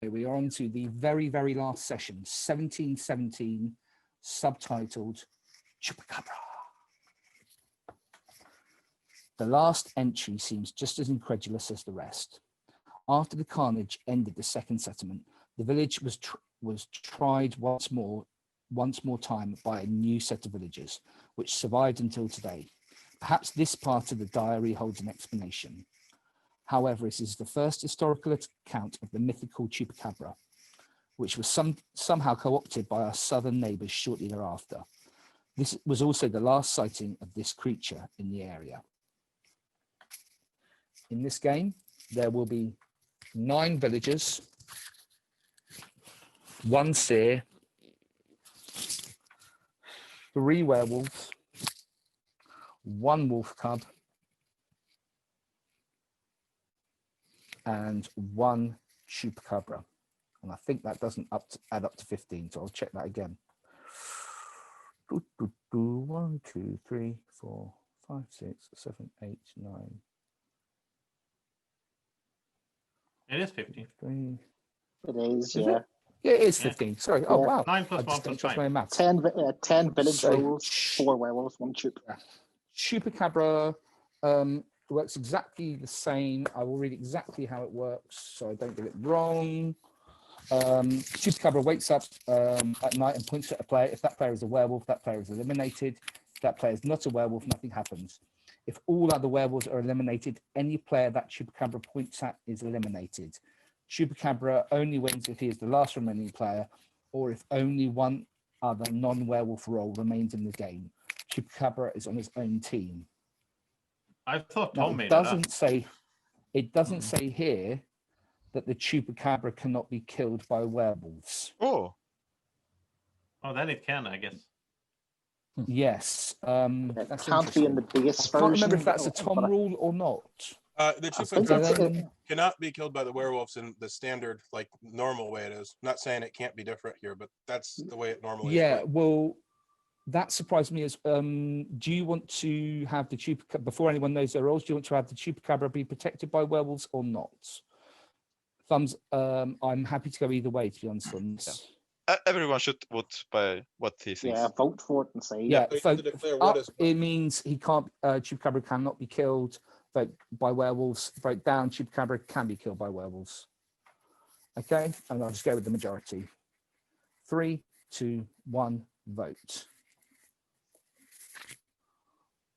we are on to the very, very last session, 1717, subtitled Chupacabra. The last entry seems just as incredulous as the rest. After the carnage ended the second settlement, the village was tried once more time by a new set of villagers, which survived until today. Perhaps this part of the diary holds an explanation. However, it is the first historical account of the mythical Chupacabra, which was somehow co-opted by our southern neighbours shortly thereafter. This was also the last sighting of this creature in the area. In this game, there will be 9 villagers, 1 seer, 3 werewolves, 1 wolf cub, and 1 chupacabra. And I think that doesn't add up to 15, so I'll check that again. 1, 2, 3, 4, 5, 6, 7, 8, 9. It is 15. 3. It is, Is yeah. it? Yeah, it is 15. Yeah. Sorry. Oh, wow. 9 plus I 1 just plus trust 5. my maths. 10 village rules, 4 werewolves, 1 chup. Chupacabra works exactly the same. I will read exactly how it works so I don't get it wrong. Chupacabra wakes up at night and points at a player. If that player is a werewolf, that player is eliminated. If that player is not a werewolf, nothing happens. If all other werewolves are eliminated, any player that Chupacabra points at is eliminated. Chupacabra only wins if he is the last remaining player, or if only one other non-werewolf role remains in the game. Chupacabra is on his own team. I thought Now, Tom made it up. It doesn't say here that the Chupacabra cannot be killed by werewolves. Oh, then it can, I guess. Yes. It can't be in the base version. I can't remember if that's a Tom rule or not. The Chupacabra cannot be killed by the werewolves in the standard, like, normal way it is. I'm not saying it can't be different here, but that's the way it normally is. Yeah, well, that surprised me as do you want to have the Chupacabra, before anyone knows their roles, do you want to have the Chupacabra be protected by werewolves or not? Thumbs, I'm happy to go either way, to be honest on this. everyone should vote by what he thinks. Yeah, vote for it and say. Yeah, vote up, it means he can't, Chupacabra cannot be killed. Vote by werewolves. Vote down, Chupacabra can be killed by werewolves. Okay, and I'll just go with the majority. 3, 2, 1, vote.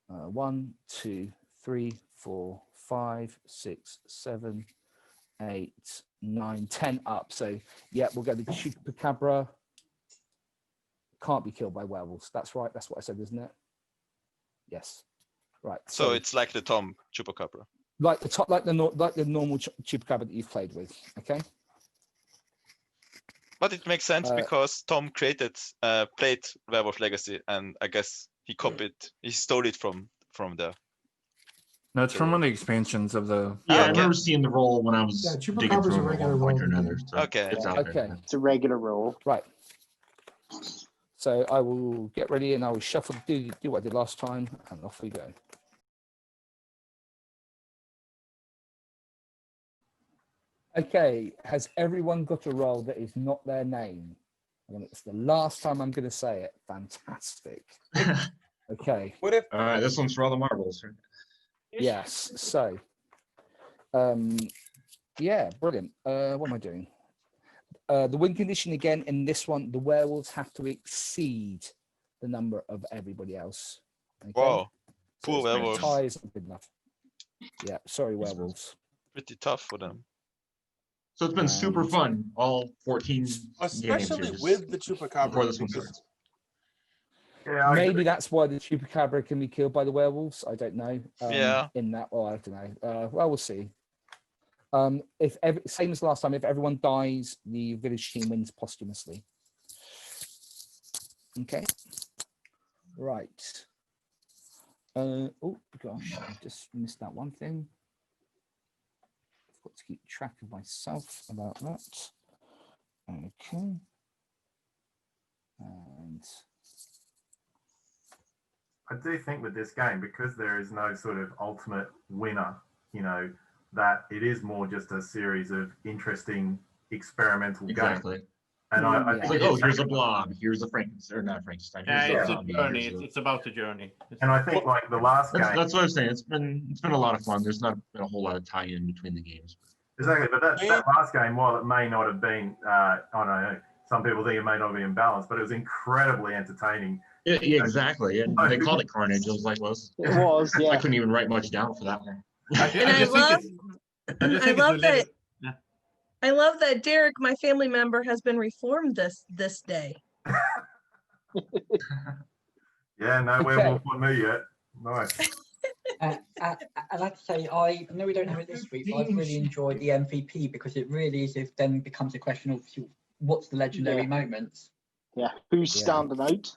1, 2, 3, 4, 5, 6, 7, 8, 9, 10 up. So yeah, we'll go the Chupacabra can't be killed by werewolves. That's right. That's what I said, isn't it? Yes. Right. So it's like the Tom Chupacabra. Like the normal Chupacabra that you've played with. Okay. But it makes sense because Tom played Werewolf Legacy, and I guess he stole it from there. No, it's from one of the expansions of the. Yeah, I remember seeing the role when I was digging Chupacabra's through a it at regular one point role. or another. So Okay. it's out there. It's a regular role. Right. So I will get ready and I will shuffle, do what I did last time, and off we go. Okay, has everyone got a role that is not their name? And it's the last time I'm going to say it. Fantastic. Okay. What if? All right, this one's for all the marbles. Right? Yes. So, yeah, brilliant. What am I doing? The win condition again in this one, the werewolves have to exceed the number of everybody else. Okay? Wow. So Poor werewolves. tie isn't good enough. Yeah, sorry, werewolves. Pretty tough for them. So it's been super fun, all 14 Especially games with the Chupacabra. before this one starts. Yeah, Maybe that's why the Chupacabra can be killed by the werewolves. I don't know. Yeah. In that, well, I don't know. Well, we'll see. Same as last time, if everyone dies, the village team wins posthumously. Okay. Right. Oh gosh, I just missed that one thing. I've got to keep track of myself about that. Okay. And I do think with this game, because there is no sort of ultimate winner, you know, that it is more just a series of interesting experimental game. Exactly. And I It's think like, it's oh, here's a something- blob, here's a Frankenstein, or not Frankenstein. Yeah, Here's it's a zombie, journey. here's a- It's about the journey. and I think like the last game, That's what I was saying. It's been a lot of fun. There's not been a whole lot of tie-in between the games. exactly, but that last game, while it may not have been, I don't know, some people think it may not be imbalanced, but it was incredibly entertaining. Yeah, exactly. And they called it Carnage. I was like, well, It was, I yeah. couldn't even write much down for that one. I love that Derek, my family member, has been reformed this day. Yeah, no werewolf on me yet. Nice. I'd like to say, I know we don't have it this week, but I've really enjoyed the MVP because it really is, if then becomes a question of what's the legendary moments. Yeah, who's standing out?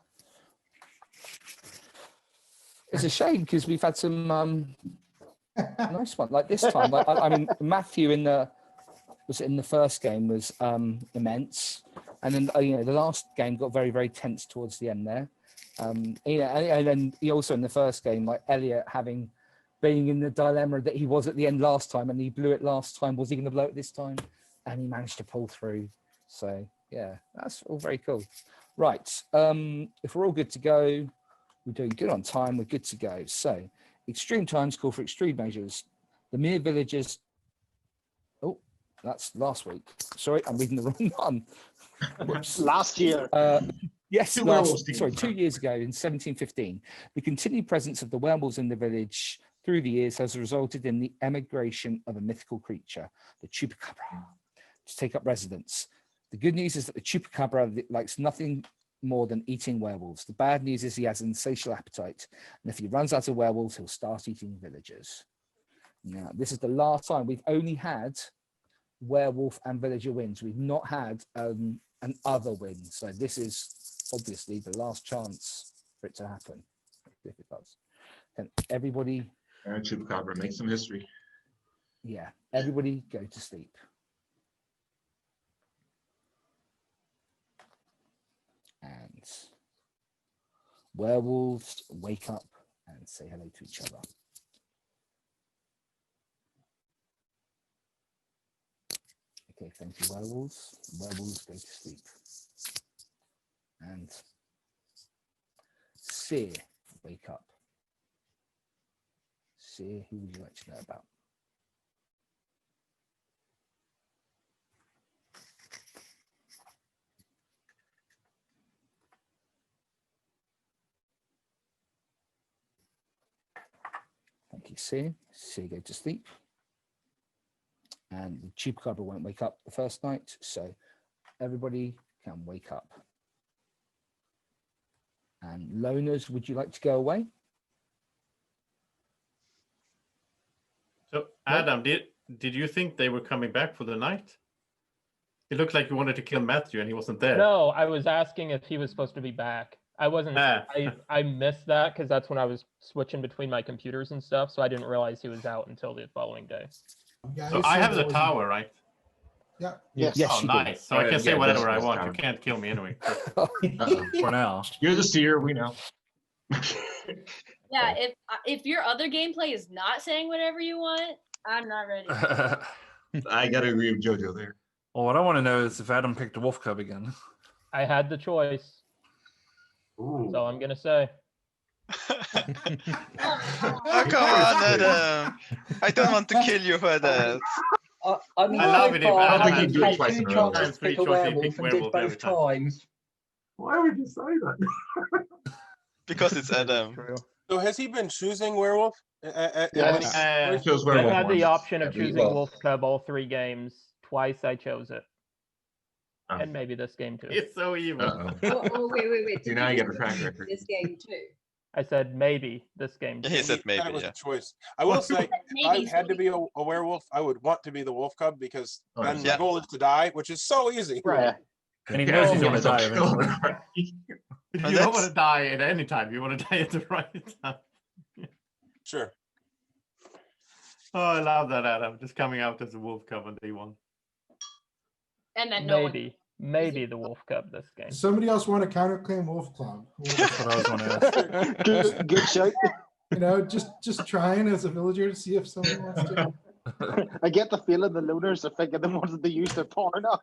It's a shame because we've had some nice one like this time. Like I mean, Matthew in the first game was immense, and then the last game got very, very tense towards the end there. And then he also in the first game, like Elliot being in the dilemma that he was at the end last time, and he blew it last time. Was he going to blow it this time? And he managed to pull through. So yeah, that's all very cool. Right, if we're all good to go, we're doing good on time. We're good to go. So extreme times call for extreme measures. The mere villagers. Oh, that's last week. Sorry, I'm reading the wrong one. Whoops. Last year. Yes, 2 years ago in 1715, the continued presence of the werewolves in the village through the years has resulted in the emigration of a mythical creature, the Chupacabra, to take up residence. The good news is that the Chupacabra likes nothing more than eating werewolves. The bad news is he has an insatiable appetite, and if he runs out of werewolves, he'll start eating villagers. Now, this is the last time we've only had werewolf and villager wins. We've not had an other win, so this is obviously the last chance for it to happen. If it does, and everybody, Chupacabra, make some history. yeah, everybody go to sleep. And werewolves wake up and say hello to each other. Okay, thank you, werewolves. Werewolves go to sleep. And Seer, wake up. Seer, who would you like to know about? Thank you, Seer. Seer, go to sleep. And the Chupacabra won't wake up the first night, so everybody can wake up. And loners, would you like to go away? So Adam, did you think they were coming back for the night? It looked like you wanted to kill Matthew and he wasn't there. No, I was asking if he was supposed to be back. I wasn't. I missed that because that's when I was switching between my computers and stuff, so I didn't realize he was out until the following day. Yeah, So I have the tower, right? Yeah. Yes. Oh, nice. So I can say whatever I want. You can't kill me anyway. For now. You're the seer, we know. Yeah, if your other gameplay is not saying whatever you want, I'm not ready. I gotta agree with Jojo there. Well, what I want to know is if Adam picked a wolf cub again. I had the choice. Ooh. So I'm gonna say. Oh, come on, Adam. I don't want to kill you for that. I mean, I love so it if far, Adam I've had had twice two in a row. chances to pick a Three choices, he werewolf picked and did werewolf every both time. times. Why would you say that? Because it's Adam. So has he been choosing werewolf? Yes. Chose I werewolf had the once. option of Every- choosing well, Wolf Cub all 3 games. Twice I chose it. Oh. And maybe this game too. It's so evil. Uh-oh. Oh, wait. See, now you get a track record. This game too. I said maybe this game too. He said That maybe, was yeah. a choice. I will say, if Maybe, I had to be a werewolf, I would want to be the wolf cub because Oh, then yeah. the goal is to die, which is so easy. Right. And he knows he's going to die eventually. You And don't that's- want to die at any time. You want to die at the right time. Sure. Oh, I love that, Adam. Just coming out as a wolf cub on day 1. And then no one. Maybe the Wolf Cub this game. Somebody else want to counterclaim Wolf Club? That's what I was going to ask. Good shout. You know, just trying as a villager to see if someone wants to. I get the feeling the loners are thinking they wanted to use their power now.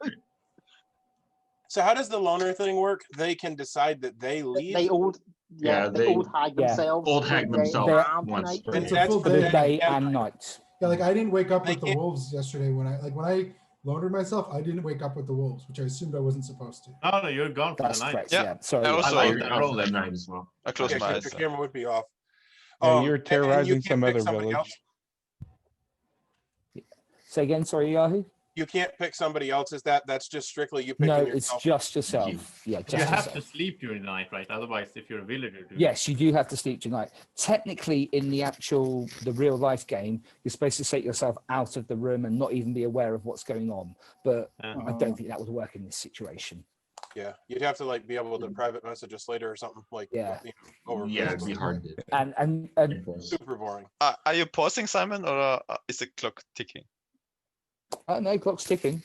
So how does the loner thing work? They can decide that they leave. They old, Yeah, they old hag themselves. Old for hag the day themselves and once. night. per It's day. a full For the day. day and night. Yeah, like I didn't wake up They with the can't- wolves yesterday when I loaded myself. I didn't wake up with the wolves, which I assumed I wasn't supposed to. No, no, you're gone for That's the night. correct. Yeah. Yeah. Sorry. I yeah. also- I Oh, like you're that out roll for that actually. night as well. I closed Okay, my your eyes. camera would be off. Yeah, you were and you terrorizing can't some pick other somebody village. else. Say again. Sorry, Yahoo. You can't pick somebody else. Is that's just strictly you picking No, it's yourself? just yourself. Yeah, just You have yourself. to sleep during the night, right? Otherwise, if you're a villager, Yes, you do have to sleep tonight. Technically, in the real life game, you're supposed to take yourself out of the room and not even be aware of what's going on. But I don't think that would work in this situation. Yeah, you'd have to like be able to private message us later or something like. Yeah. Over. Yeah, it'd be hard to And enforce. Super boring. Are you pausing, Simon, or is the clock ticking? no, clock's ticking.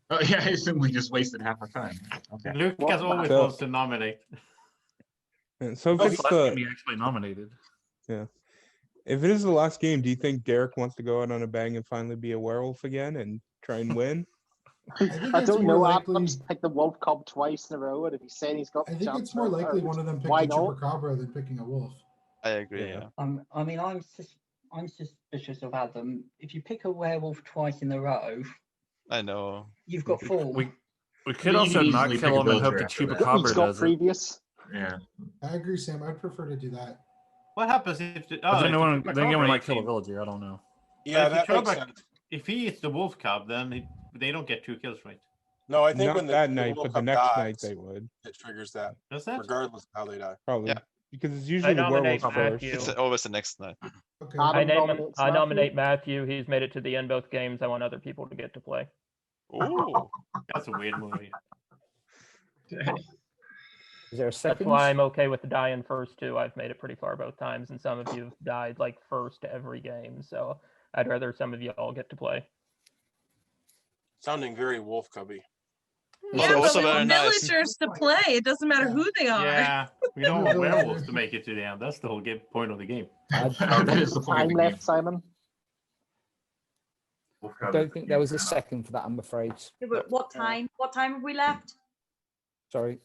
Oh yeah, I assume we just wasted half our time. Okay. Lucas always So- wants to nominate. And so if This it's last game the he actually nominated. if it is the last game, do you think Derek wants to go out on a bang and finally be a werewolf again and try and win? I don't know. Adam's picked the Wolf Cub twice in a row, and if he's saying he's got, I think it's more likely one of them Why picking not? Chupacabra than picking a wolf. I agree. Yeah. I mean, I'm suspicious of Adam. If you pick a werewolf twice in a row, I know. you've got four. We You could can also not easily kill pick a him and hope villager that after that. Chupacabra He's got does it. previous. Yeah. I agree, Sam. I'd prefer to do that. What happens if? But Oh, then if anyone, the then again, we Chupacabra might kill a is- villager. I don't know. Yeah, But that if the makes Chupacabra- sense. If he is the wolf cub, then they don't get 2 kills, right? No, I think Not when that the night, Wolf but the Cub next dies, night they would. it triggers that, Does that? regardless of how they die. Probably. Yeah. Because it's usually the nominate werewolf first. Matthew. It's always the next night. Okay. I nominate Matthew. He's made it to the end both games. I want other people to get to play. Oh, That's a weird movie. Is there a That's second? why I'm okay with dying first too. I've made it pretty far both times, and some of you have died like first every game. So I'd rather some of you all get to play. Sounding very Wolf Cubby. Yeah, also but we very want nice. villagers to play. It doesn't matter who they are. Yeah, we don't want werewolves to make it to the end. That's the whole point of the game. That is the point Time of the game. left, Simon. I don't think there was a second for that, I'm afraid. Yeah, but what time? What time have we left? Sorry.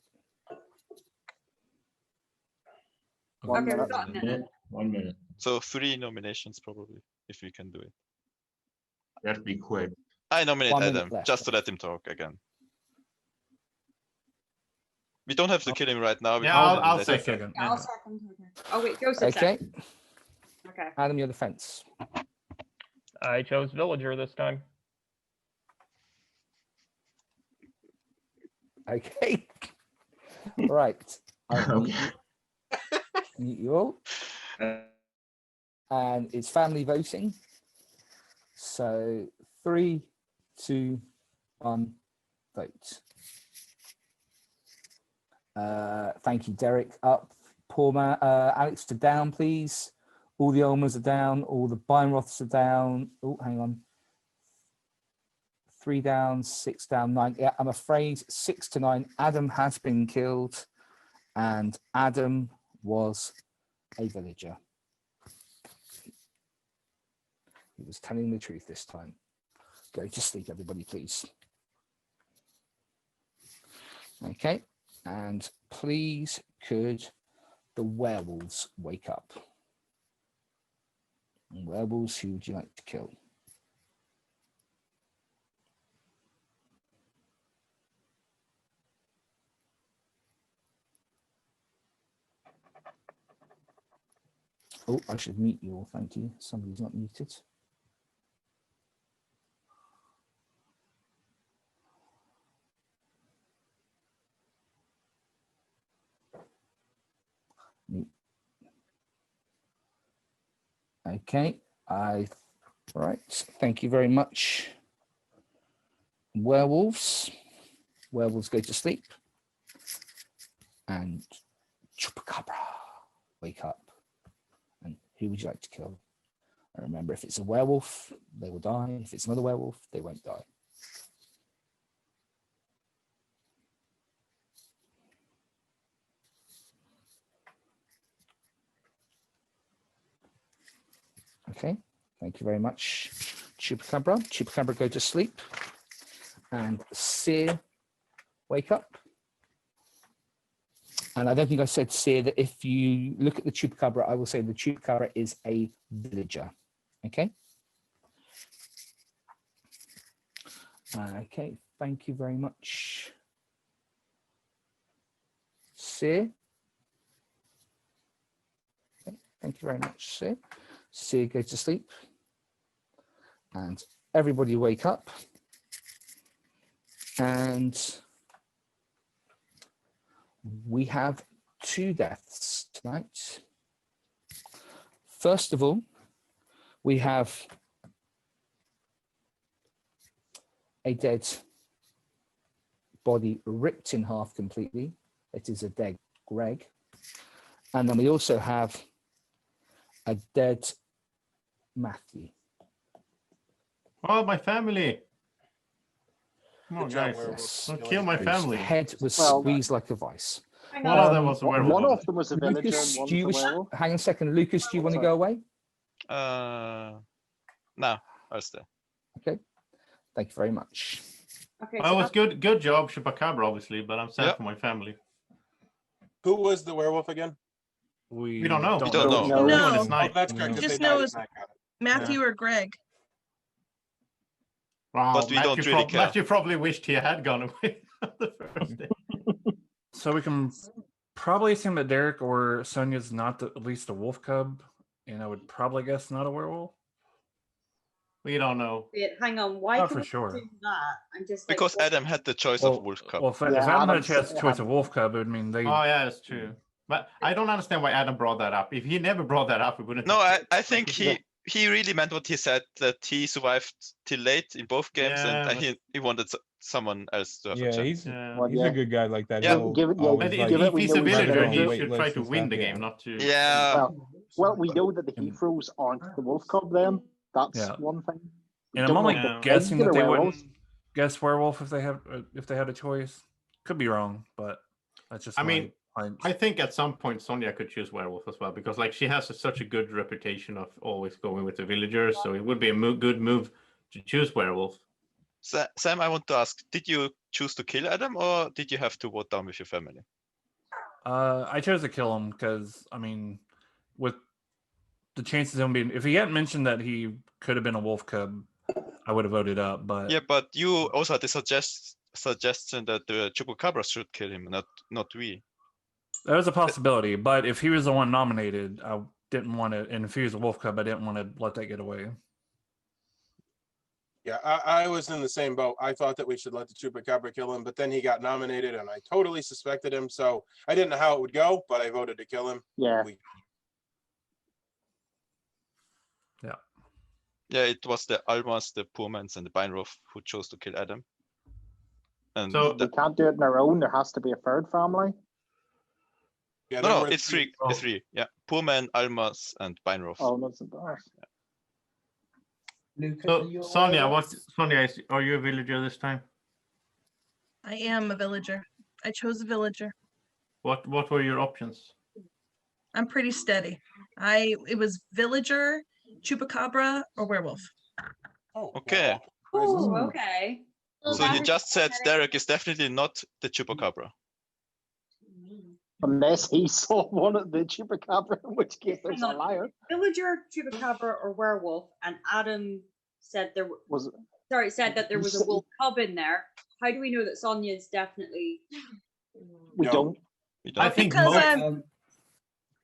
One Okay, minute. we've got a minute. 1 minute. so 3 nominations probably, if we can do it. You have to be quick. I nominate 1 minute Adam, left. just to let him talk again. We don't have to kill him right now. We Yeah, can I'll let him- second. Yeah, I'll second. Okay. Oh wait, Joseph. Okay. second. Okay. Adam, you're the fence. I chose villager this time. Okay. Right. I'll Okay. mute you all. And it's family voting. So 3, 2, 1, vote. Thank you, Derek. Up. Poor man, Alex to down, please. All the Olmers are down. All the Beinroths are down. Oh, hang on. 3 down, 6 down, 9. Yeah, I'm afraid 6 to 9. Adam has been killed, and Adam was a villager. He was telling the truth this time. Go to sleep, everybody, please. Okay, and please could the werewolves wake up? Werewolves, who would you like to kill? Oh, I should mute you all, thank you. Somebody's not muted. Okay, right, thank you very much. Werewolves go to sleep. And Chupacabra, wake up. And who would you like to kill? And remember, if it's a werewolf, they will die. If it's another werewolf, they won't die. Okay, thank you very much. Chupacabra. Chupacabra, go to sleep. And Seer, wake up. And I don't think I said, Seer, that if you look at the Chupacabra, I will say the Chupacabra is a villager. Okay. Okay, thank you very much. Seer. Okay, thank you very much, Seer. Seer, go to sleep. And everybody wake up. And we have 2 deaths tonight. First of all, we have a dead body ripped in half completely. It is a dead Greg. And then we also have a dead Matthew. Oh, my family. Come on, Good job, guys. Werewolf. Don't kill my Whose family. head was Well, squeezed like a vice. Hang One on. of them was a werewolf. One of them was a villager Lucas, and do you one's wish, a werewolf. hang on a second. Lucas, do you want to go away? No, I'll stay. Okay. Thank you very much. Okay, That so was good job, Chupacabra, obviously, but I'm sad Yep. for my family. Who was the werewolf again? We don't know. We don't know. know. Only when it's No. night. Oh, that's correct. You 'cause just they died know at it's night. Got it. Matthew or Greg. Wow, But we don't Matthew, really care. Matthew probably wished he had gone away on the first day. So we can probably assume that Derek or Sonia's not at least a wolf cub, and I would probably guess not a werewolf. We don't know. wait, hang on. Why Not can for we sure. do that? I'm just like, Because what- Adam had the choice Well, of Wolf Cup. well, if Yeah, Adam had a Adam's- choice of wolf cub, it would mean they. Oh, yeah, that's true. But I don't understand why Adam brought that up. If he never brought that up, we wouldn't. No, have- I think he really meant what he said, that he survived till late in both games, Yeah, and but- he wanted someone else to have a Yeah, chance. he's Yeah. Well, he's yeah. a good guy like that. Yeah. He'll Give it- yeah, always, But like, give it, if we he's know a he's villager, better he than should wait try lists to and win stuff, the yeah. game, not to. Yeah, Well, we know that the Heroes aren't the Wolf Cub then. That's Yeah. one thing. We And I'm don't only know Yeah. the guessing that regular they werewolves. wouldn't guess werewolf if they had a choice. Could be wrong, but that's just. I my mean, hunch. I think at some point Sonia could choose werewolf as well, because like she has such a good reputation of always going with the villagers, so it would be a good move to choose werewolf. Sam, I want to ask: did you choose to kill Adam, or did you have to vote down with your family? I chose to kill him because I mean, with the chances of him being, if he hadn't mentioned that he could have been a wolf cub, I would have voted up. But Yeah, but you also had the suggestion that the Chupacabra should kill him, not we. there was a possibility. But if he was the one nominated, I didn't want to. And if he was a wolf cub, I didn't want to let that get away. Yeah, I was in the same boat. I thought that we should let the Chupacabra kill him, but then he got nominated and I totally suspected him. So I didn't know how it would go, but I voted to kill him. Yeah. Yeah, it was the Almas, the Poormans, and the Beinroth who chose to kill Adam. And So- We can't do it on our own. There has to be a third family. Yeah, no, there no, were it's three. It's three. Yeah, Poorman, Almas, and Beinroth. Oh, that's embarrassing. Lucas, are So you Sonia, aware? are you a villager this time? I am a villager. I chose a villager. What were your options? I'm pretty steady. It was villager, Chupacabra, or werewolf. Oh, Okay. Ooh, okay. So you just said Derek is definitely not the Chupacabra. Unless he saw one of the Chupacabra, in which case there's Hang a on. liar. Villager, Chupacabra, or werewolf, and Adam said there said that there was a wolf cub in there. How do we know that Sonia's definitely? We don't. I think Because most-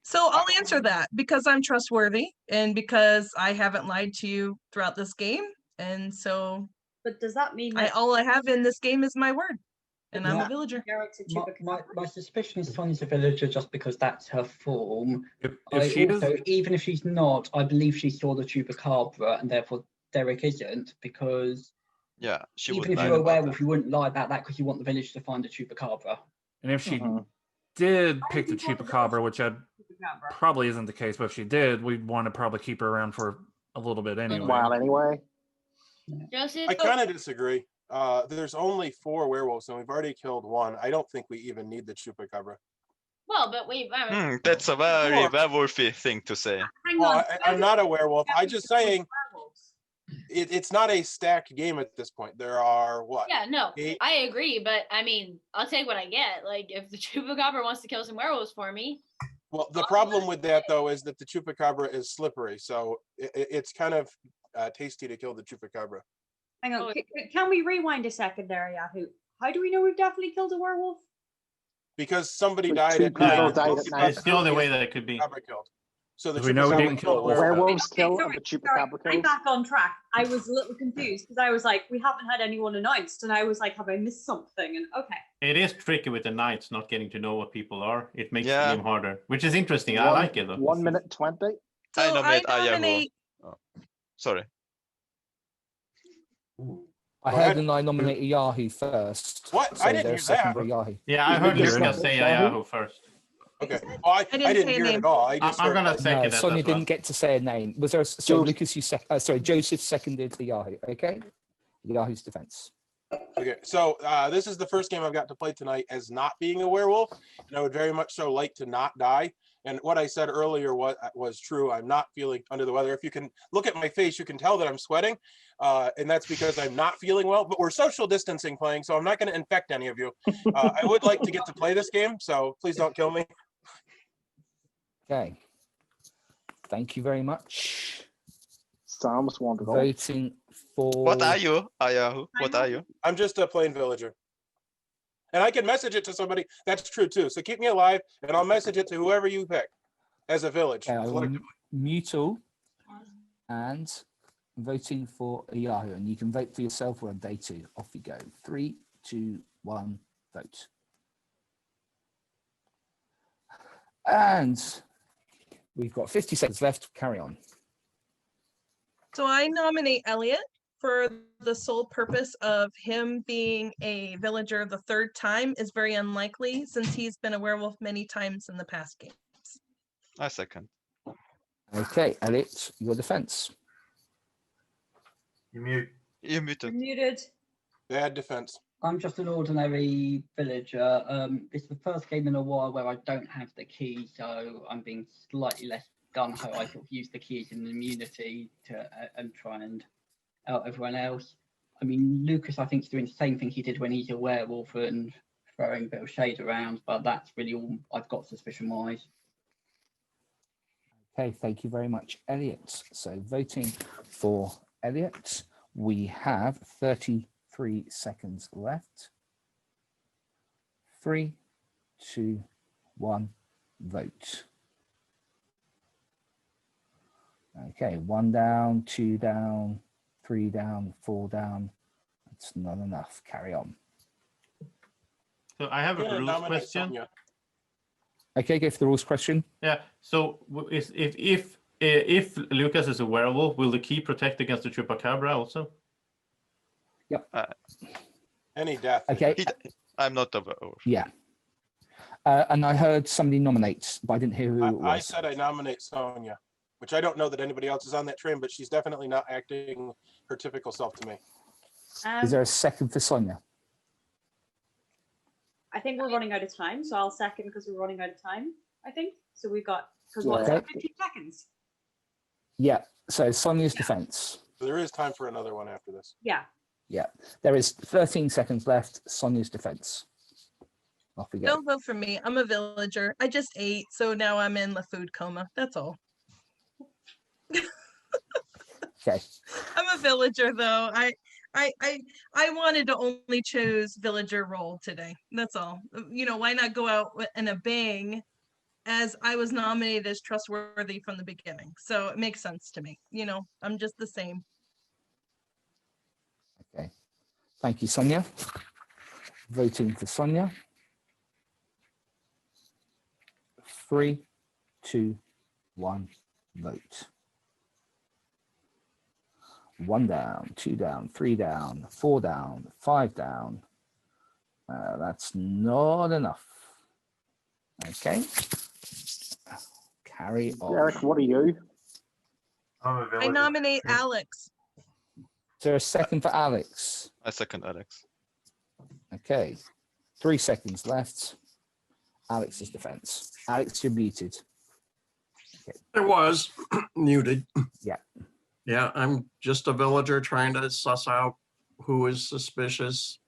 So I'll answer that because I'm trustworthy and because I haven't lied to you throughout this game. And so But does that mean all I have in this game is my word. And I'm Yeah. a villager. Derek's a My, Chupacabra? my suspicion is Sonia's a villager just because that's her form. If I she also, is, even if she's not, I believe she saw the Chupacabra and therefore Derek isn't, because Yeah, she even would if lie you're a about werewolf, you wouldn't lie about that because you want the village to find a Chupacabra. and if she Uh-huh. did pick the Chupacabra, which I Chupacabra. probably isn't the case, but if she did, we'd want to probably keep her around for a little bit anyway. Well, anyway. Joseph, I kind of disagree. There's only 4 werewolves and we've already killed one. I don't think we even need the Chupacabra. well, but we've. That's a very Sure. werewolfy thing to say. Hang Well, on. I'm not a werewolf. I'm just saying, it's not a stacked game at this point. There are what? Yeah, no, 8? I agree, but I mean, I'll take what I get. Like, if the Chupacabra wants to kill some werewolves for me. Well, the problem with that though is that the Chupacabra is slippery, so it's kind of tasty to kill the Chupacabra. Hang on, can we rewind a second there, Yahoo? How do we know we've definitely killed a werewolf? Because somebody Like died 2 at people night. died at night. It's the only way that it could be. Chupacabra killed. So the We know we Chupacabra didn't kill killed the the werewolf. Werewolves kill sorry, and the sorry, Chupacabra I'm kills. back on track. I was a little confused because I was like, we haven't had anyone announced, and I was like, have I missed something? And okay. It is tricky with the knights not getting to know what people are. It makes Yeah. the game harder, which is interesting. I like it though. 1 minute 20. I So nominate I Ayahu. nominate- Oh, sorry. I Go heard ahead. and I nominated Yahoo first. What? So I didn't there's hear second that. for Yahoo. Yeah, I heard Lucas Lucas not say Yahoo? Ayahu first. Okay. Well, I didn't didn't say a hear it name. at all. I just I'm heard gonna like, second No, that Sonia as well. didn't get to say a name. Was there? Sorry, Joseph. Lucas, you sorry, Joseph seconded the Yahoo. Okay, Yahoo's defense. Okay, so this is the first game I've got to play tonight as not being a werewolf, and I would very much so like to not die. And what I said earlier was true. I'm not feeling under the weather. If you can look at my face, you can tell that I'm sweating, and that's because I'm not feeling well. But we're social distancing playing, so I'm not going to infect any of you. I would like to get to play this game, so please don't kill me. Okay. Thank you very much. Sam's wandered on. Voting for. What are you, Ayahu? What are you? I'm just a plain villager. And I can message it to somebody. That's true too. So keep me alive, and I'll message it to whoever you pick as a village. Okay, I will mute all and voting for Yahoo. And you can vote for yourself. We're on day 2. Off you go. 3, 2, 1, vote. And we've got 50 seconds left. Carry on. So I nominate Elliot for the sole purpose of him being a villager the 3rd time is very unlikely since he's been a werewolf many times in the past games. I second. Okay, Elliot, your defense. You mute. You're muted. Muted. Bad defense. I'm just an ordinary villager. It's the first game in a while where I don't have the key, so I'm being slightly less gung-ho. I sort of use the keys in immunity to and try and out everyone else. I mean, Lucas, I think, is doing the same thing he did when he's a werewolf and throwing a bit of shade around, but that's really all I've got suspicion-wise. Okay, thank you very much, Elliot. So voting for Elliot, we have 33 seconds left. 3, 2, 1, vote. Okay, 1 down, 2 down, 3 down, 4 down. That's not enough. Carry on. So I have a rules Nominate question. Sonia. Okay, go for the rules question. Yeah. So if Lucas is a werewolf, will the key protect against the Chupacabra also? Yep. Any death. Okay. I'm not a werewolf. Yeah. And I heard somebody nominate, but I didn't hear who it was. I said I nominate Sonia, which I don't know that anybody else is on that train, but she's definitely not acting her typical self to me. Is there a second for Sonia? I think we're running out of time, so I'll second because we're running out of time, I think. So we've got, because Yeah. what's Okay. 15 seconds? Yeah. So Sonia's defense. So there is time for another one after this. Yeah. Yeah. There is 13 seconds left. Sonia's defense. Off we go. Don't vote for me. I'm a villager. I just ate, so now I'm in the food coma. That's all. Okay. I'm a villager though. I wanted to only choose villager role today. That's all. You know, why not go out in a bang as I was nominated as trustworthy from the beginning. So it makes sense to me. You know, I'm just the same. Okay. Thank you, Sonia. Voting for Sonia. 3, 2, 1, vote. 1 down, 2 down, 3 down, 4 down, 5 down. That's not enough. Okay. Carry on. Derek, what are you? I'm a I villager. nominate Alex. Is there a second for Alex? I second Alex. Okay. 3 seconds left. Alex's defense. Alex, you're muted. It was muted. Yeah. Yeah, I'm just a villager trying to suss out who is suspicious.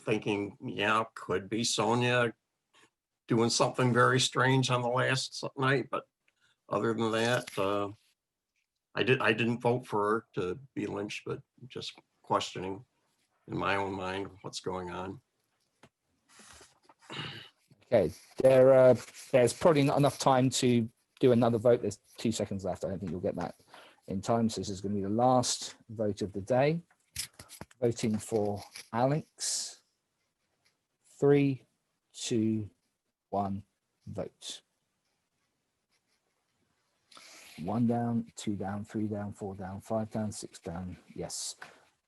Thinking, yeah, could be Sonia doing something very strange on the last night, but other than that, I didn't vote for her to be lynched, but just questioning in my own mind what's going on. Okay, there's probably not enough time to do another vote. There's 2 seconds left. I don't think you'll get that in time. So this is going to be the last vote of the day. Voting for Alex. 3, 2, 1, vote. 1 down, 2 down, 3 down, 4 down, 5 down, 6 down. Yes,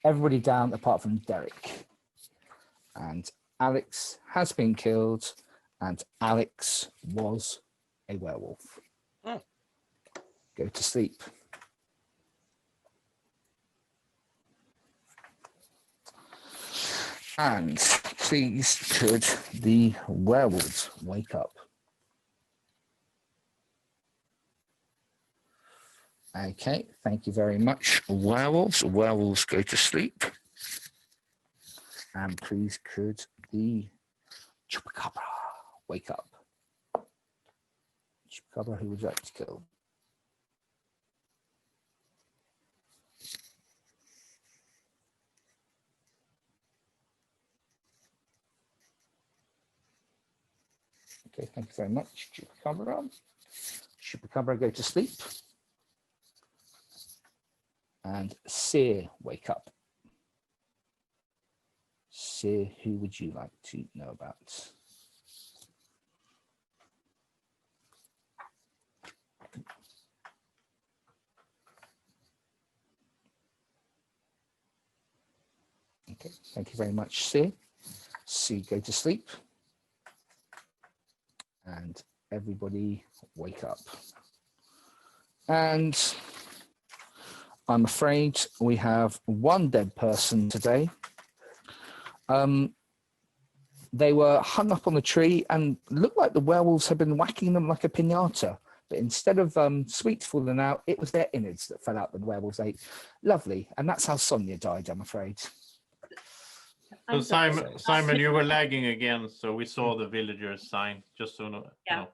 everybody down apart from Derek. And Alex has been killed, and Alex was a werewolf. Oh. Go to sleep. And please could the werewolves wake up? Okay, thank you very much, werewolves. Werewolves go to sleep. And please could the Chupacabra wake up? Chupacabra, who would you like to kill? Okay, thank you very much, Chupacabra. Chupacabra, go to sleep. And Seer, wake up. Seer, who would you like to know about? Okay, thank you very much, Seer. Seer, go to sleep. And everybody wake up. And I'm afraid we have one dead person today. They were hung up on the tree and looked like the werewolves had been whacking them like a piñata. But instead of sweets falling out, it was their innards that fell out that the werewolves ate. Lovely. And that's how Sonia died, I'm afraid. So Simon, you were lagging again, so we saw the villagers sign, just so you know.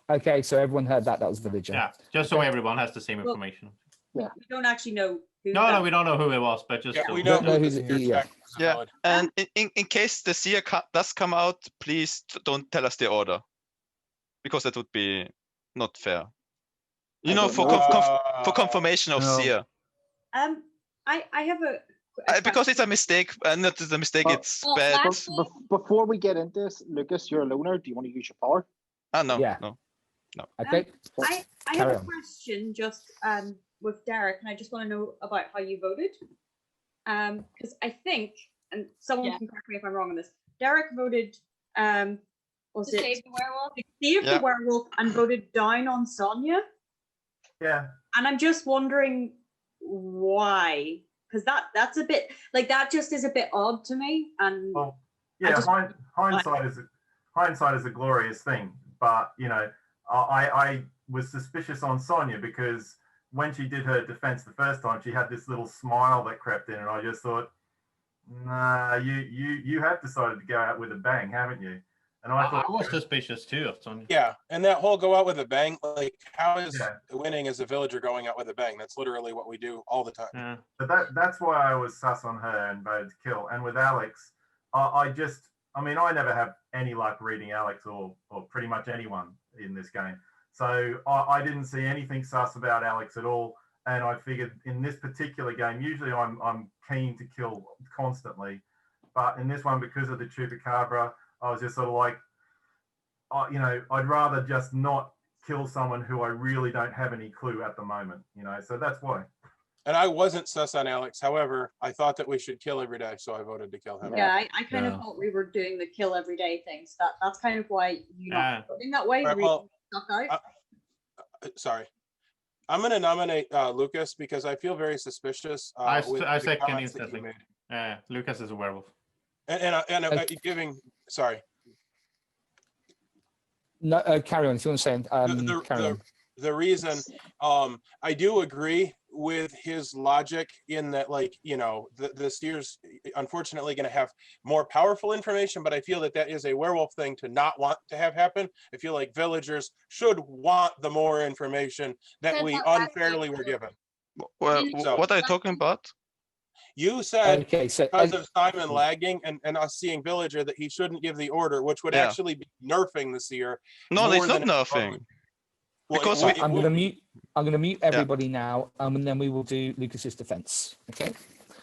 Okay, so everyone heard that. That was villager. Yeah, just so everyone has the same information. We don't actually know who. No, we don't know who it was, but just so we don't know who's Yeah, and in case the seer does come out, please don't tell us the order, because that would be not fair. You know, for confirmation of seer. I have a. Because it's a mistake, and not a mistake, it's bad. Before we get into this, Lucas, you're a loner. Do you want to use your power? No. Yeah. No. Okay. I have a question just with Derek, and I just want to know about how you voted. Because I think, and someone can correct me if I'm wrong on this, Derek voted was it Save the Werewolf? Save the Werewolf and voted down on Sonia. Yeah. And I'm just wondering why. Because that's a bit like that just is a bit odd to me. And hindsight is a glorious thing. But you know, I was suspicious on Sonia because when she did her defense the first time, she had this little smile that crept in, and I just thought, nah, you have decided to go out with a bang, haven't you? And I thought I was suspicious too of Sonia. Yeah, and that whole go out with a bang, like how is winning as a villager going out with a bang? That's literally what we do all the time. Yeah. So that's why I was sus on her and voted to kill. And with Alex, I never have any luck reading Alex or pretty much anyone in this game. So I didn't see anything sus about Alex at all. And I figured in this particular game, usually I'm keen to kill constantly. But in this one, because of the Chupacabra, I was just sort of like, I'd rather just not kill someone who I really don't have any clue at the moment, so that's why. And I wasn't sus on Alex. However, I thought that we should kill every day, so I voted to kill him. Yeah, I kind of thought we were doing the kill every day things. That's kind of why you're not voting that way. Right, Really stuck out. Sorry. I'm going to nominate Lucas because I feel very suspicious. I with the second comments that instantly. you made. Lucas is a werewolf. And giving, sorry. No, carry on. If you want to say, carry on. the reason I do agree with his logic in that, like, you know, the seer's unfortunately going to have more powerful information, but I feel that that is a werewolf thing to not want to have happen. I feel like villagers should want the more information that we unfairly were given. Well, So- what are you talking about? You said Okay, so because of Simon lagging and us seeing villager that he shouldn't give the order, which would Yeah. actually be nerfing the seer. No, more it's not than it nothing. probably- Well, Because it we, I'm would going to be. mute. I'm going to mute everybody now, and then we will do Lucas's defense. Okay.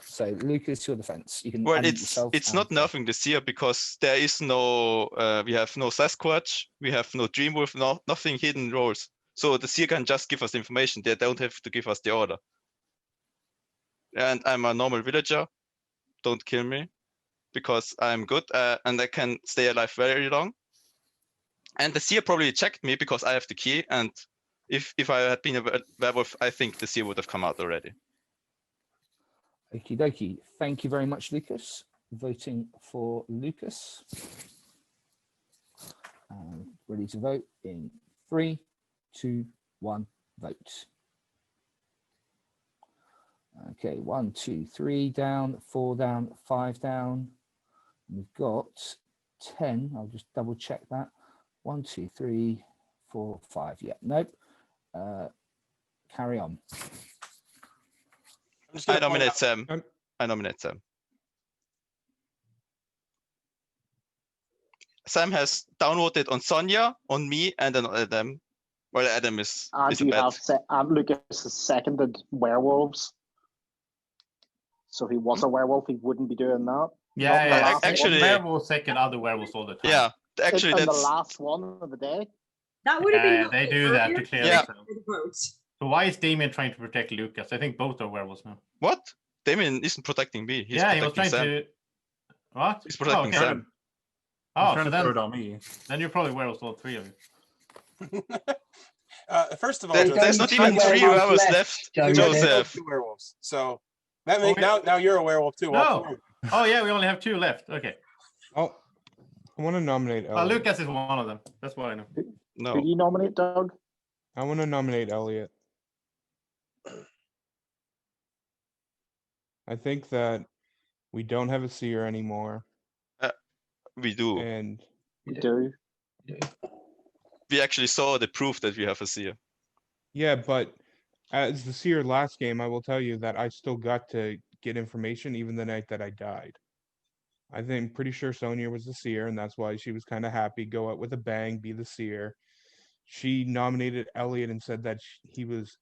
So Lucas, your defense. You can. well, unmute it's yourself it's and- not nothing this year because there is no we have no Sasquatch, we have no Dreamwolf, nothing hidden roles. So the seer can just give us information. They don't have to give us the order. And I'm a normal villager. Don't kill me, because I'm good and I can stay alive very long. And the seer probably checked me because I have the key. And if I had been a werewolf, I think the seer would have come out already. Okie dokie. Thank you very much, Lucas. Voting for Lucas. Ready to vote in 3, 2, 1, vote. Okay, 1, 2, 3 down, 4 down, 5 down. We've got 10. I'll just double check that. 1, 2, 3, 4, 5. Yeah, nope. Carry on. I nominate Sam. I nominate Sam. Sam has downvoted on Sonia, on me, and on Adam. Well, Adam is And a you bad. have Lucas has seconded werewolves. So if he was a werewolf, he wouldn't be doing that. Yeah, Not the yeah. last actually- one. Werewolves second other werewolves all the time. Yeah, actually, And the that's last one of the day. That would have been. Yeah, they do that to clear Yeah. themselves. So why is Damien trying to protect Lucas? I think both are werewolves now. what? Damien isn't protecting me. He's Yeah, he was protecting trying Sam. to. What? He's protecting okay. Sam. Oh, trying so to throw then, it on me. then you're probably werewolves, all three of you. First of all, There's not even 3 werewolves left, Joseph. 2 werewolves. So that makes now you're a werewolf too. all No. 4 of you. Oh yeah, we only have 2 left. Okay. Oh, I want to nominate Well, Elliot. Lucas is one of them. That's what I know. Who No. do you nominate, Doug? I want to nominate Elliot. I think that we don't have a seer anymore, We do. and You do. We actually saw the proof that we have a seer. yeah, but as the seer last game, I will tell you that I still got to get information even the night that I died. I think pretty sure Sonia was the seer, and that's why she was kind of happy, go out with a bang, be the seer. She nominated Elliot and said that he was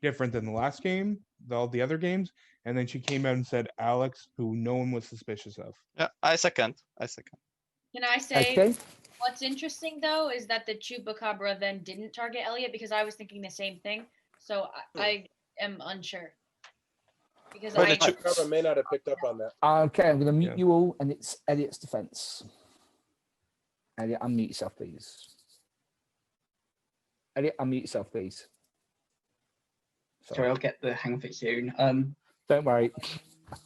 different than the last game, all the other games, and then she came out and said Alex, who no one was suspicious of. Yeah, I second. Can I say Okay. what's interesting though is that the Chupacabra then didn't target Elliot because I was thinking the same thing. So I am unsure. Because Well, I the Chupacabra may not have picked up on that. Okay, I'm going to mute Yeah. you all, and it's Elliot's defense. Elliot, unmute yourself, please. Elliot, unmute yourself, please. Sorry, I'll get the hang of it soon. Don't worry.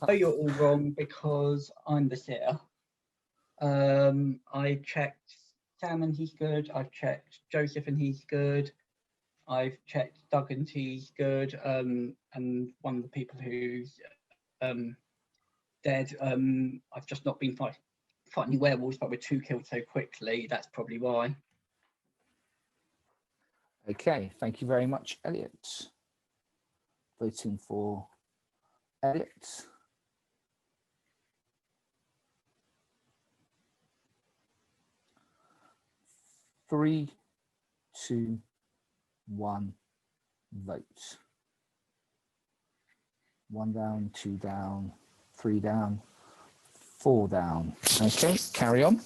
Oh, you're all wrong because I'm the seer. I checked Sam and he's good. I've checked Joseph and he's good. I've checked Doug and he's good. And one of the people who's dead. I've just not been fighting werewolves, but with 2 killed so quickly. That's probably why. Okay, thank you very much, Elliot. Voting for Elliot. Three, 2, 1, vote. 1 down, 2 down, 3 down, 4 down. Okay, carry on.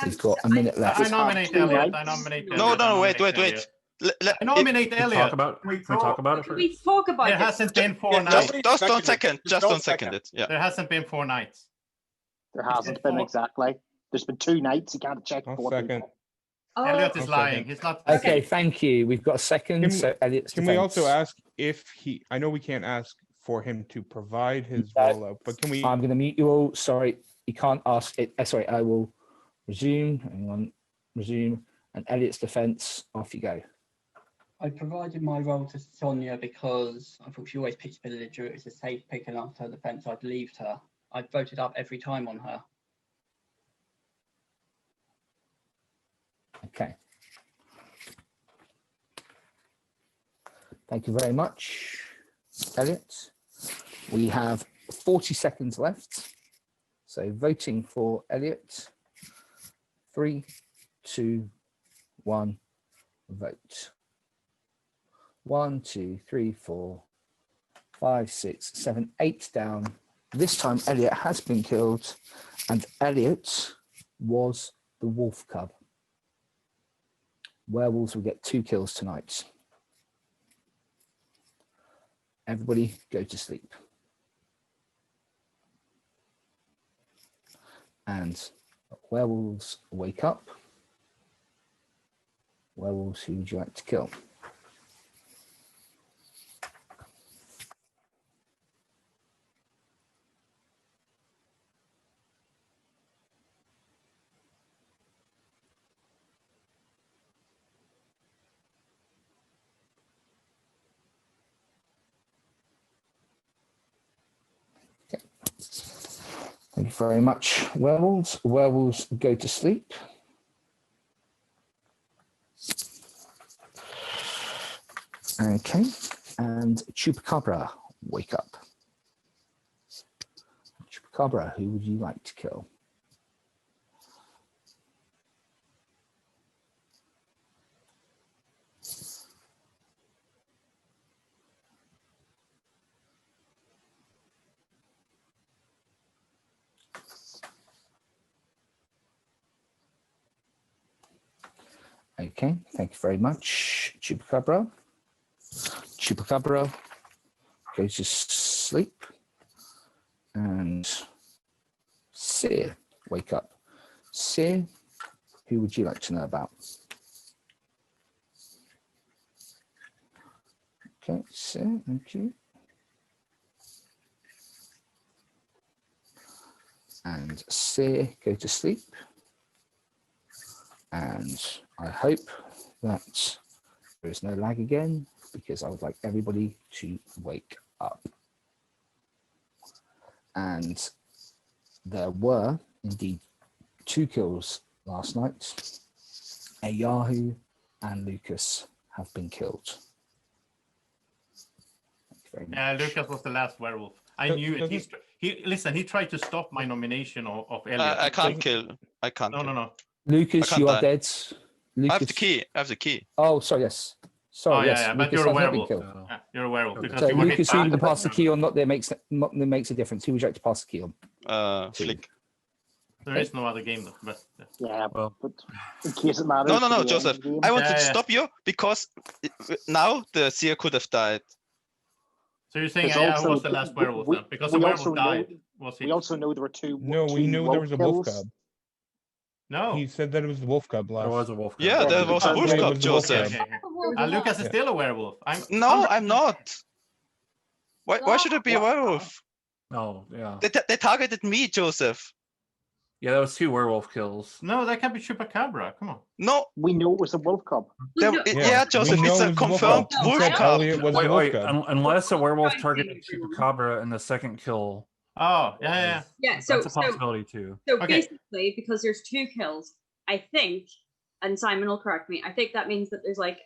We've got a minute left. I nominate Elliot. I nominate Elliot. No, I no, wait. nominate Elliot. Let- I nominate Can we Elliot. talk about? Can we talk about it Can first? we talk about There this? hasn't been 4 Yeah, nights. Just don't second. Just don't second it. Yeah. There hasn't been 4 nights. There hasn't been exactly. There's been 2 nights. You can't check I'll 4 second. people. Oh, Elliot is I'll lying. second. He's not. Okay, thank you. We've got a second. Can we- So Elliot's Can we also defense. ask if he? I know we can't ask for him to provide his No. rollout, but can we? I'm going to mute you all. Sorry, you can't ask it. Sorry, I will resume. Hang on, resume. And Elliot's defense. Off you go. I provided my role to Sonia because I thought she always picks villager. It was a safe pick, and after her defense, I'd leave her. I voted up every time on her. Okay. Thank you very much, Elliot. We have 40 seconds left. So voting for Elliot. 3, 2, 1, vote. 1, 2, 3, 4, 5, 6, 7, 8 down. This time Elliot has been killed, and Elliot was the wolf cub. Werewolves will get 2 kills tonight. Everybody go to sleep. And werewolves wake up. Werewolves, who would you like to kill? Thank you very much, werewolves. Werewolves go to sleep. Okay, and Chupacabra, wake up. Chupacabra, who would you like to kill? Okay, thank you very much, Chupacabra. Chupacabra goes to sleep. And Seer, wake up. Seer, who would you like to know about? Okay, Seer, thank you. And Seer, go to sleep. And I hope that there is no lag again, because I would like everybody to wake up. And there were indeed 2 kills last night. A Yahoo and Lucas have been killed. Thank you very much. Yeah, Lucas was the last werewolf. I knew it. He tried to stop my nomination of Elliot. I can't kill. I can't. No. Lucas, you are dead. Lucas. I have the key. I have the key. Oh, sorry, yes. Sorry, yes. Yeah, but Lucas you're a has not been werewolf. killed. Yeah, you're a werewolf. Because So you were hit Lucas, who back. would pass the key or not, that makes a difference. Who would you like to pass the key on? Flick. There is no other game though. But Yeah, well, but in case it matters. No, Joseph. I wanted to stop you because now the seer could have died. So you're saying There's I was also- the last werewolf we- then? Because we the also werewolf know- died. Was he? We also know there were two. No, we two knew there was a wolf kills. cub. No. He said that it was the wolf cub last. There was a wolf cub. Yeah, there was a wolf It cub, was the wolf Joseph. cub. Lucas is still a werewolf. No, I'm not. Why should it be a werewolf? No, yeah. They targeted me, Joseph. Yeah, that was 2 werewolf kills. No, that can't be Chupacabra. Come on. No. We know it was a wolf cub. Yeah, Joseph, we it's know a it was the wolf confirmed cub. He wolf said cub. Elliot was the wolf Wait, cub. unless a werewolf targeted Chupacabra in the second kill. Oh, yeah. Yeah, so That's a possibility too. So Okay. basically, because there's 2 kills, I think, and Simon will correct me, I think that means that there's like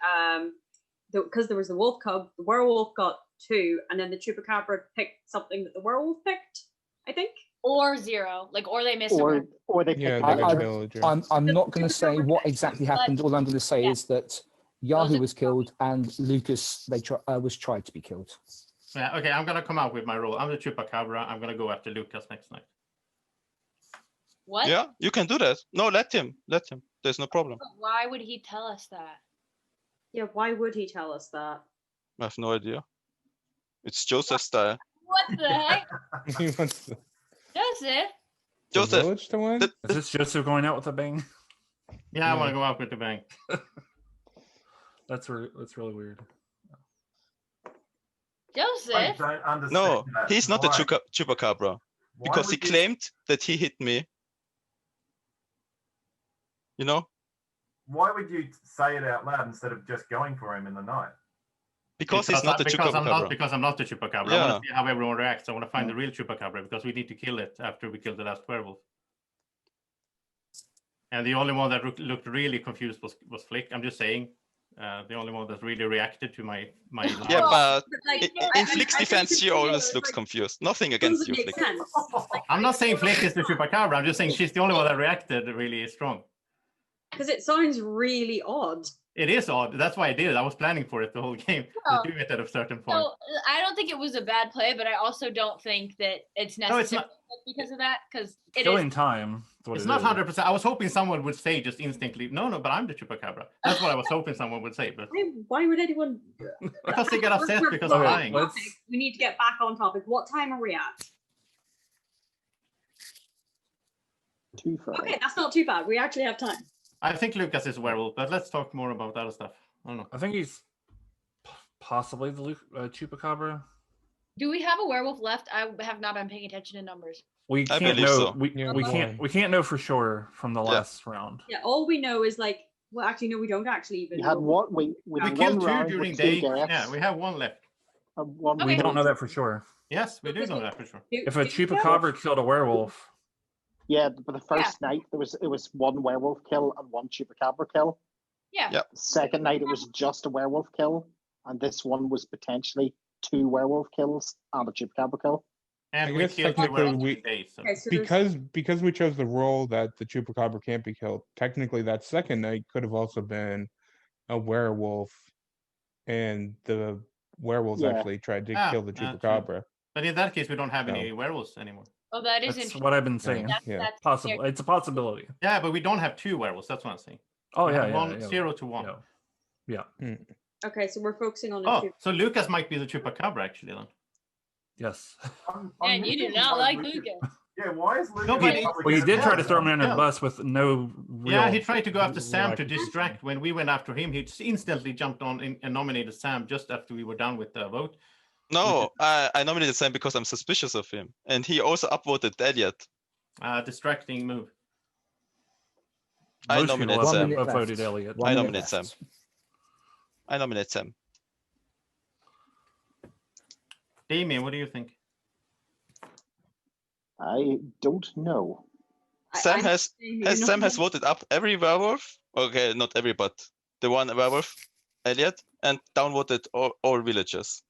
because there was the wolf cub, the werewolf got 2, and then the Chupacabra picked something that the werewolf picked, I think. Or 0, or they missed one. Or they Yeah, picked they the got villager. villager. I'm not going to say what exactly happened. All I'm going to say is that Yahoo was killed and Lucas was tried to be killed. Yeah, okay, I'm gonna come out with my role. I'm the Chupacabra. I'm gonna go after Lucas next night. What? Yeah, you can do that. No, let him. Let him. There's no problem. But why would he tell us that? Yeah, why would he tell us that? I have no idea. It's Joseph's style. What the heck? He wants the Joseph? Joseph. village to win. Is this Joseph going out with a bang? Yeah, I want to go out with the bang. That's really weird. Joseph? I don't understand No, that. he's not a Why? Chupacabra Why because he would you- claimed that he hit me. You know? why would you say it out loud instead of just going for him in the night? Because he's not the Chupacabra. Because I'm not the Chupacabra. I want to see how everyone reacts. I want to find the real Chupacabra because we need to kill it after we kill the last werewolf. And the only one that looked really confused was Flick. I'm just saying, the only one that really reacted to my. Yeah, but in Flick's defense, she always looks confused. Nothing against you, Flick. I'm not saying Flick is the Chupacabra. I'm just saying she's the only one that reacted really strong. Because it sounds really odd. It is odd. That's why I did it. I was planning for it the whole game Well, to do it at a certain point. So I don't think it was a bad play, but I also don't think that it's No, it's necessary because of that. Because it Killing is. time. It's not 100%. I was hoping someone would say just instinctively, no, but I'm the Chupacabra. That's what I was hoping someone would say. But Why would anyone? because they get upset because We're I'm off lying. topic. We need to get back on topic. What time are we at? 2:30. Okay, that's not too bad. We actually have time. I think Lucas is a werewolf, but let's talk more about other stuff. I don't know. I think he's possibly the Chupacabra. Do we have a werewolf left? I have not been paying attention to numbers. We I can't believe know. so. We can't know for sure from the last round. Yeah, all we know is like, well, actually, no, we don't actually even. We had know. one. We killed one two round during with day. two deaths. Yeah, we have one left. One We don't know that for sure. Yes, we do know that for sure. If a Chupacabra killed a werewolf, Yeah, but the first night it was one werewolf kill and one Chupacabra kill. Yeah. Yep. Second night it was just a werewolf kill, and this one was potentially two werewolf kills and a Chupacabra kill. And I we guess killed two technically werewolves we in days. So. Okay, so there's- because we chose the role that the Chupacabra can't be killed. Technically, that second night could have also been a werewolf, and the werewolves Yeah. actually tried to kill the true. Chupacabra. But in that case, we don't have No. any werewolves anymore. Oh, that is that's interesting. what I've been saying. Yeah. That's Possible. It's a possibility. Yeah, but we don't have two werewolves. That's what I'm saying. Oh We yeah, have yeah, one, yeah. 0 to 1. Yeah. Okay, so we're focusing on the Oh, two. so Lucas might be the Chupacabra actually then. Yes. Man, you do not like Lucas. Yeah, why is Lucas? No, but he- Well, you did try to throw him under Yeah. the bus with no real. Yeah, he tried to go after Sam real to distract. When we went after him, he just instantly jumped on and nominated Sam just after we were done with the vote. No, I nominated Sam because I'm suspicious of him, and he also upvoted Elliot. Distracting move. I Most nominate people Sam. have voted Elliot. One I minute nominate Sam. left. I nominate Sam. Damien, what do you think? I don't know. Sam I'm has saying that you're Sam not- has voted up every werewolf. Okay, not every, but the one werewolf, Elliot, and downvoted all villagers.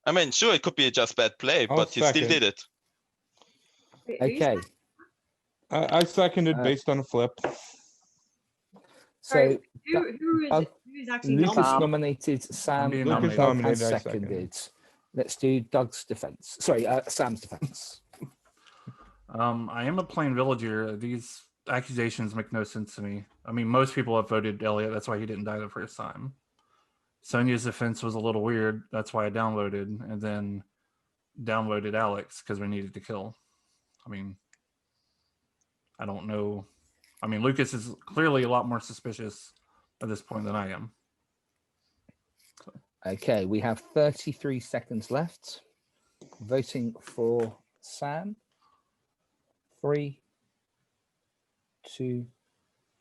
I mean, sure, it could be just bad play, I'll but he still second. did it. Okay. I seconded based on a flip. Sorry, So who is Doug- who is actually Lucas nominated? nominated Sam. being Doug Lucas has nominated, I seconded. Let's do Doug's defense. Sorry, Sam's defense. I am a plain villager. These accusations make no sense to me. I mean, most people have voted Elliot. That's why he didn't die the first time. Sonia's defense was a little weird. That's why I downloaded, and then downloaded Alex because we needed to kill. I mean, I don't know. I mean, Lucas is clearly a lot more suspicious at this point than I am. Okay, we have 33 seconds left. Voting for Sam. 3, 2,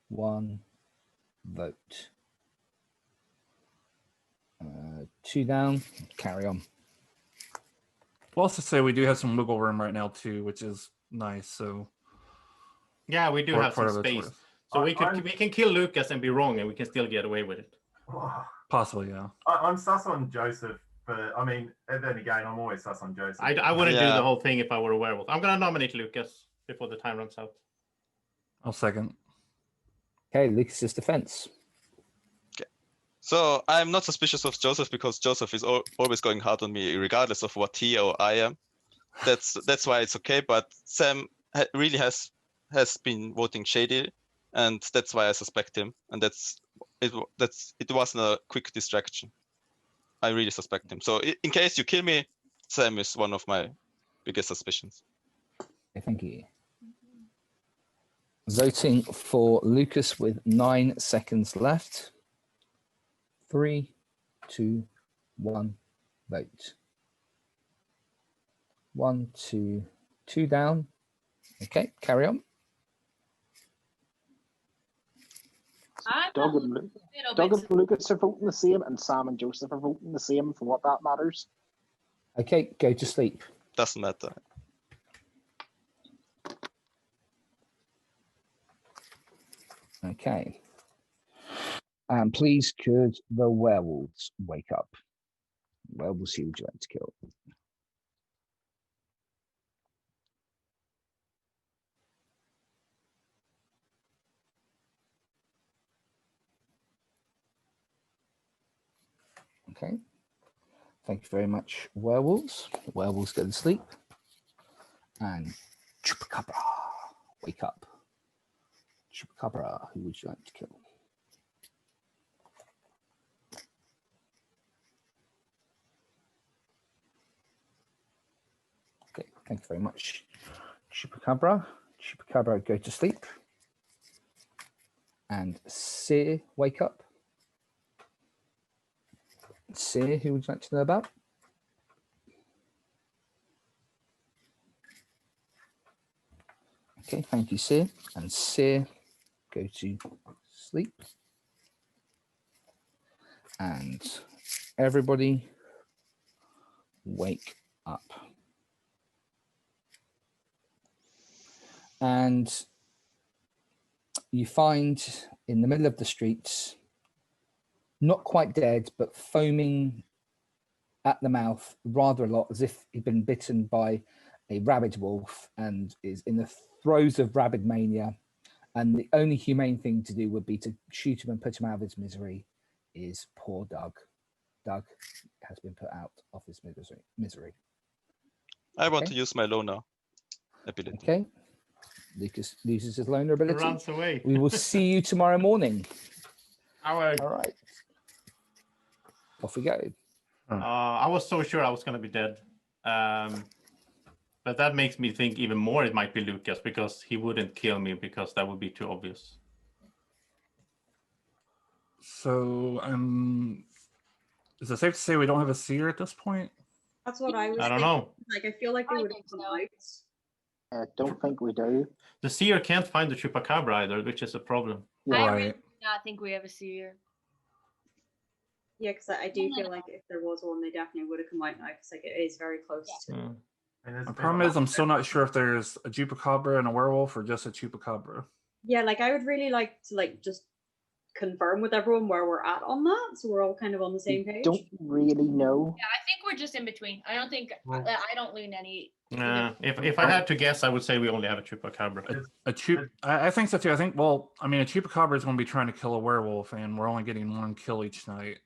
1, vote. 2 down, carry on. We'll also say we do have some wiggle room right now too, which is nice. So Yeah, we do For- have for some what it's space. worth. So we can kill Lucas and be wrong, and we can still get away with it. possibly, yeah. I'm sus on Joseph, but I mean, and then again, I'm always sus on Joseph. I wouldn't do Yeah. the whole thing if I were a werewolf. I'm gonna nominate Lucas before the time runs out. I'll second. Okay, Lucas's defense. So I'm not suspicious of Joseph because Joseph is always going hard on me, regardless of what he or I am. That's why it's okay. But Sam really has been voting shady, and that's why I suspect him. And it wasn't a quick distraction. I really suspect him. So in case you kill me, Sam is one of my biggest suspicions. Okay, thank you. Voting for Lucas with 9 seconds left. 3, 2, 1, vote. 1, 2, 2 down. Okay, carry on. I Doug and, Doug and Lucas are voting the same, and Sam and Joseph are voting the same for what that matters. Okay, go to sleep. Doesn't matter. Okay. And please, could the werewolves wake up? Werewolves, who would you like to kill? Okay. Thank you very much, werewolves. Werewolves go to sleep. And Chupacabra, wake up. Chupacabra, who would you like to kill? Okay, thank you very much, Chupacabra. Chupacabra, go to sleep. And Seer, wake up. Seer, who would you like to know about? Okay, thank you, Seer. And Seer, go to sleep. And everybody wake up. And you find in the middle of the streets, not quite dead, but foaming at the mouth rather a lot, as if he'd been bitten by a rabid wolf and is in the throes of rabid mania. And the only humane thing to do would be to shoot him and put him out of his misery. Is poor Doug. Doug has been put out of his misery. I want to use my loner ability. Okay. Lucas loses his loner ability. Runs away. We will see you tomorrow morning. All right. All right. Off we go. I was so sure I was going to be dead. But that makes me think even more it might be Lucas, because he wouldn't kill me because that would be too obvious. So, is it safe to say we don't have a seer at this point? That's what I was I don't thinking. know. Like, I feel like they would have come out. I don't think we do. The seer can't find the Chupacabra either, which is a problem. I really do not think we have a seer. Yeah, because I do feel like if there was one, they definitely would have come out now, because like it is very close to. The problem is I'm still not sure if there's a Chupacabra and a werewolf or just a Chupacabra. Yeah, like I would really like to just confirm with everyone where we're at on that, so we're all kind of on the same page. Don't really know. Yeah, I think we're just in between. I don't think I don't lean any. If I had to guess, I would say we only have a Chupacabra. I think so too. I think, well, I mean, a Chupacabra is going to be trying to kill a werewolf, and we're only getting one kill each night.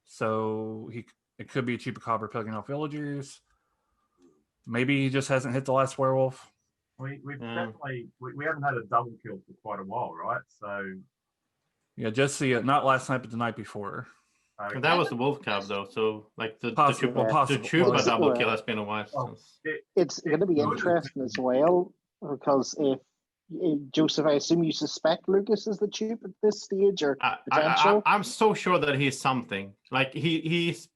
So it could be a Chupacabra picking off villagers. Maybe he just hasn't hit the last werewolf. We've definitely we haven't had a double kill for quite a while, right? So yeah, just see it. Not last night, but the night before. But that was the wolf cub though, so like the Possible. Chupa double kill has been a while. It's going to be interesting as well, because if Joseph, I assume you suspect Lucas is the Chup at this stage, or potential. I'm so sure that he's something. Like he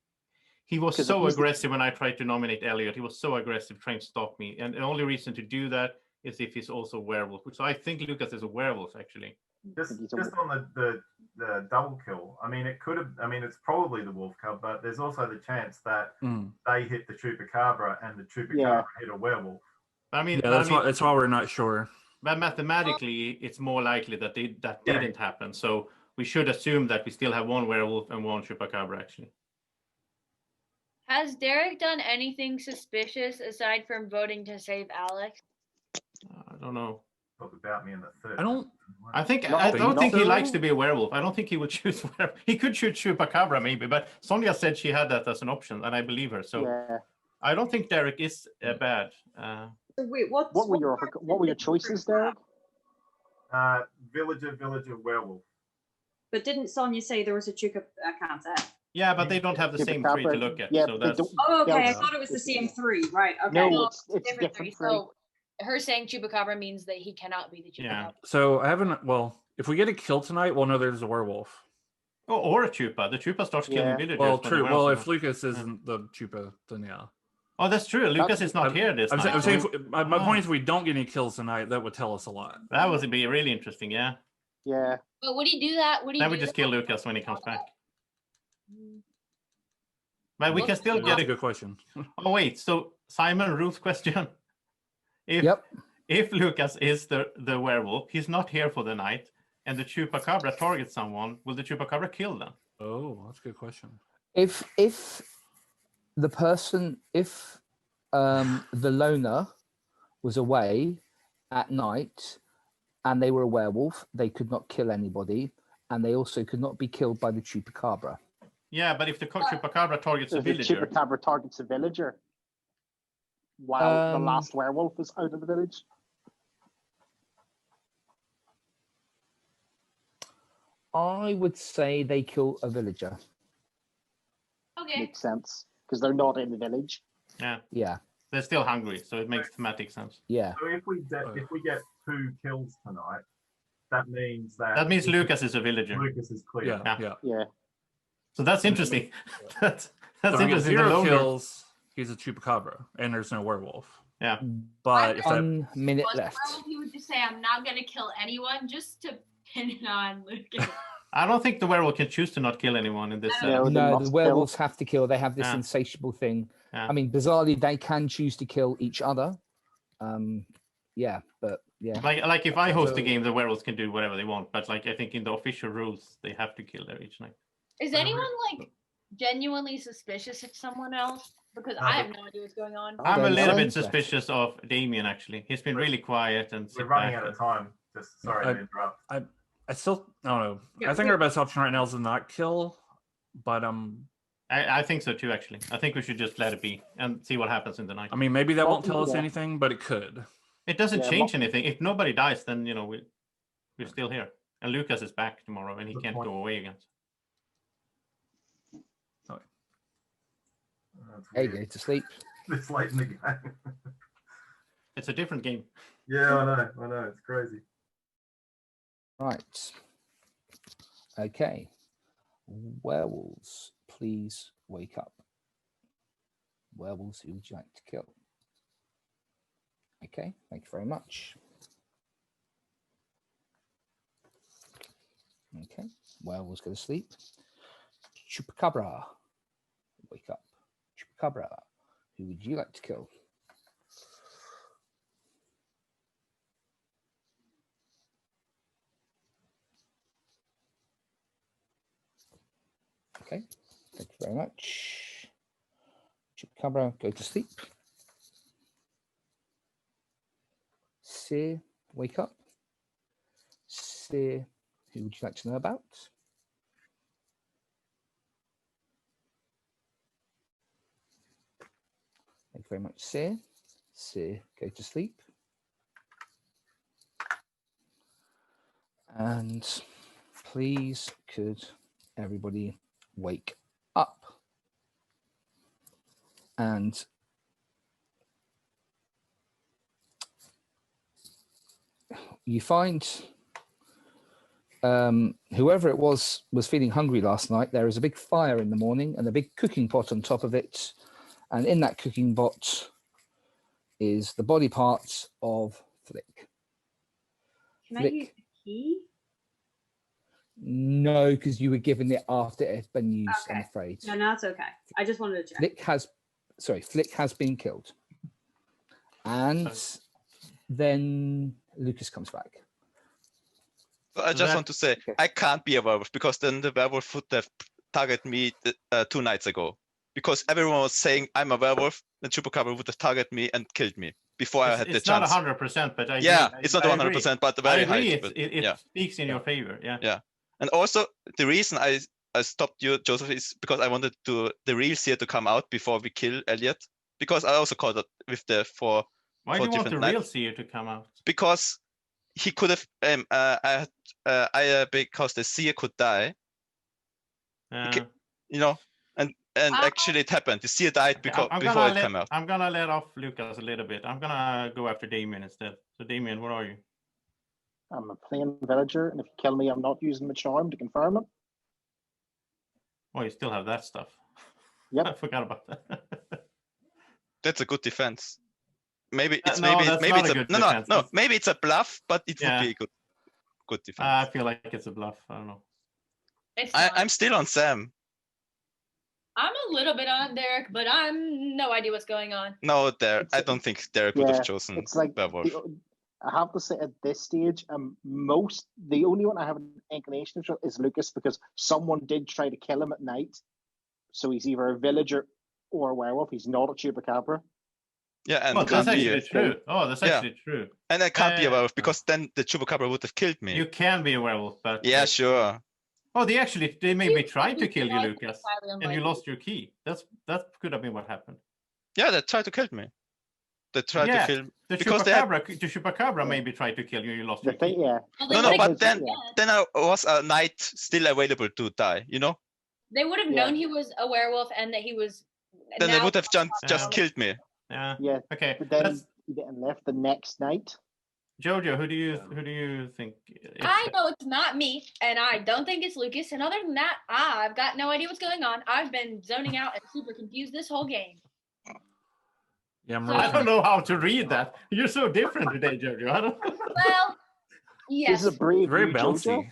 was so aggressive when I tried to nominate Elliot. He was so aggressive trying to stop me, and the only reason to do that is if he's also a werewolf. So I think Lucas is a werewolf actually. Just on the double kill, I mean, it could have. I mean, it's probably the wolf cub, but there's also the chance that they hit the Chupacabra and the Chupacabra hit a werewolf. I mean, yeah, that's why we're not sure. But mathematically, it's more likely that that didn't happen. So we should assume that we still have one werewolf and one Chupacabra actually. Has Derek done anything suspicious aside from voting to save Alex? I don't know. Talk about me in the third. I don't think he likes to be a werewolf. I don't think he would choose werewolf. He could choose Chupacabra maybe, but Sonia said she had that as an option, and I believe her. So I don't think Derek is bad. So wait, what were your choices, Derek? Villager, werewolf. But didn't Sonia say there was a Chuka? I can't say. Yeah, but they don't have the same three to look at. Yeah, so that's... Oh, okay. I thought it was the same three. Right. Okay. No, it's different three. three. So her saying Chupacabra means that he cannot be the Chupacabra. Yeah. So I haven't. Well, if we get a kill tonight, we'll know there's a werewolf. Oh, or a Chupa. The Chupa starts killing villagers. Well, true. Well, if Lucas isn't the Chupa, then yeah. Oh, that's true. Lucas is not here this night. I'm saying my point is, if we don't get any kills tonight, that would tell us a lot. That would be really interesting. Yeah. Yeah. But would he do that? Would he? Then we do just that? kill Lucas when he comes back. But we can still That's get a it. good question. Oh wait, so Simon Ruth's question. If Lucas is the werewolf, he's not here for the night, and the Chupacabra targets someone, will the Chupacabra kill them? Oh, that's a good question. If the person, if the loner was away at night and they were a werewolf, they could not kill anybody, and they also could not be killed by the Chupacabra. Yeah, but if the Chupacabra targets a If the villager, Chupacabra targets a villager while the last werewolf is out of the village. I would say they kill a villager. Okay. Makes sense because they're not in the village. Yeah. They're still hungry, so it makes thematic sense. Yeah. So if we get 2 kills tonight, that means that Lucas is a villager. Lucas is clear. Yeah. So that's interesting. that's If we get interesting. The 0 loner- kills, he's a Chupacabra, and there's no werewolf. Yeah. But if that 1 minute left. He would just say, "I'm not gonna kill anyone," just to pin it on Lucas. I don't think the werewolf can choose to not kill anyone in this No, setup. the werewolves have to kill. They have this Yeah. insatiable thing. Yeah. I mean, bizarrely, they can choose to kill each other. Yeah, but yeah. Like if I host So- the game, the werewolves can do whatever they want. But like I think in the official rules, they have to kill there each night. Is anyone like genuinely suspicious of someone else? Because I have no idea what's going on. I'm a Then little bit Simon's left. suspicious of Damien actually. He's been really quiet and We're sit running back out of and- time. Just sorry to interrupt. I still I don't know. Yeah, I think wait. our best option right now is to not kill, but I think so too. Actually, I think we should just let it be and see what happens in the night. I mean maybe that won't tell us yeah. anything, but it could. It doesn't Yeah, change anything. If nobody dies, then we're still here. And Lucas is back tomorrow, and he Good can't point. go away again. That's There you weird. go, to sleep. It's late in the game. It's a different game. Yeah, I know. It's crazy. Right. Okay. Werewolves, please wake up. Werewolves, who would you like to kill? Okay, thank you very much. Okay, werewolves go to sleep. Chupacabra, wake up. Chupacabra, who would you like to kill? Okay, thank you very much. Chupacabra, go to sleep. Seer, wake up. Seer, who would you like to know about? Thank you very much, Seer. Seer, go to sleep. And please, could everybody wake up? And you find whoever it was feeling hungry last night. There is a big fire in the morning and a big cooking pot on top of it. And in that cooking pot is the body parts of Flick. Can I Flick. use the key? No, because you were given it after it had been used, I'm Okay. afraid. No, that's okay. I just wanted to check. Flick has been killed. And then Lucas comes back. So I just want to say, I can't be a werewolf because then the werewolf would have targeted me 2 nights ago. Because everyone was saying I'm a werewolf, then Chupacabra would have targeted me and killed me before I had the It's not chance. 100%, but I Yeah, agree. it's not I 100%, but I very high. agree. but It yeah. speaks in your favor. Yeah. Yeah. And also the reason I stopped you, Joseph, is because I wanted the real seer to come out before we kill Elliot. Because I also caught it with the four. Why do four you want different the real knives. seer to come out? Because he could have because the seer could die. You know, and actually it happened. The seer died because before it came out. I'm gonna let off Lucas a little bit. I'm gonna go after Damien instead. So Damien, where are you? I'm a plain villager, and if you kill me, I'm not using my charm to confirm it. Oh, you still have that stuff. Yep. I forgot about that. That's a good defense. Maybe it's No, maybe that's maybe not it's a a good no defense. no maybe it's a bluff, but it Yeah. would be good. good defense. I feel like it's a bluff. I don't know. It's I'm still on Sam. I'm a little bit on Derek, but I'm no idea what's going on. No, I don't think Derek would have chosen It's like Werewolf. I have to say at this stage, the only one I have an inclination of is Lucas, because someone did try to kill him at night. So he's either a villager or a werewolf. He's not a chupacabra. Yeah, and that's can't actually be true. Oh, that's actually true. And I can't be a werewolf because then the chupacabra would have killed me. You can be a werewolf, but yeah, sure. Oh, they maybe tried to kill you, tried Lucas, to and you lost your key. That could have been what happened. Yeah, they tried to kill me. They tried to kill the because Chupacabra maybe tried to kill you. You lost your key. Yeah. No, but then I was a knight still available to die. You know. They would have known he was a werewolf and that he was. Then they would have just killed me. Yeah. Yeah. Okay. But then he didn't left the next night. Jojo, who do you think? I know it's not me, and I don't think it's Lucas. And other than that, I've got no idea what's going on. I've been zoning out and super confused this whole game. Yeah, I don't know how to read that. You're so different today, Jojo. I don't. Well, yes. This is a brave very you, bouncy. Jojo.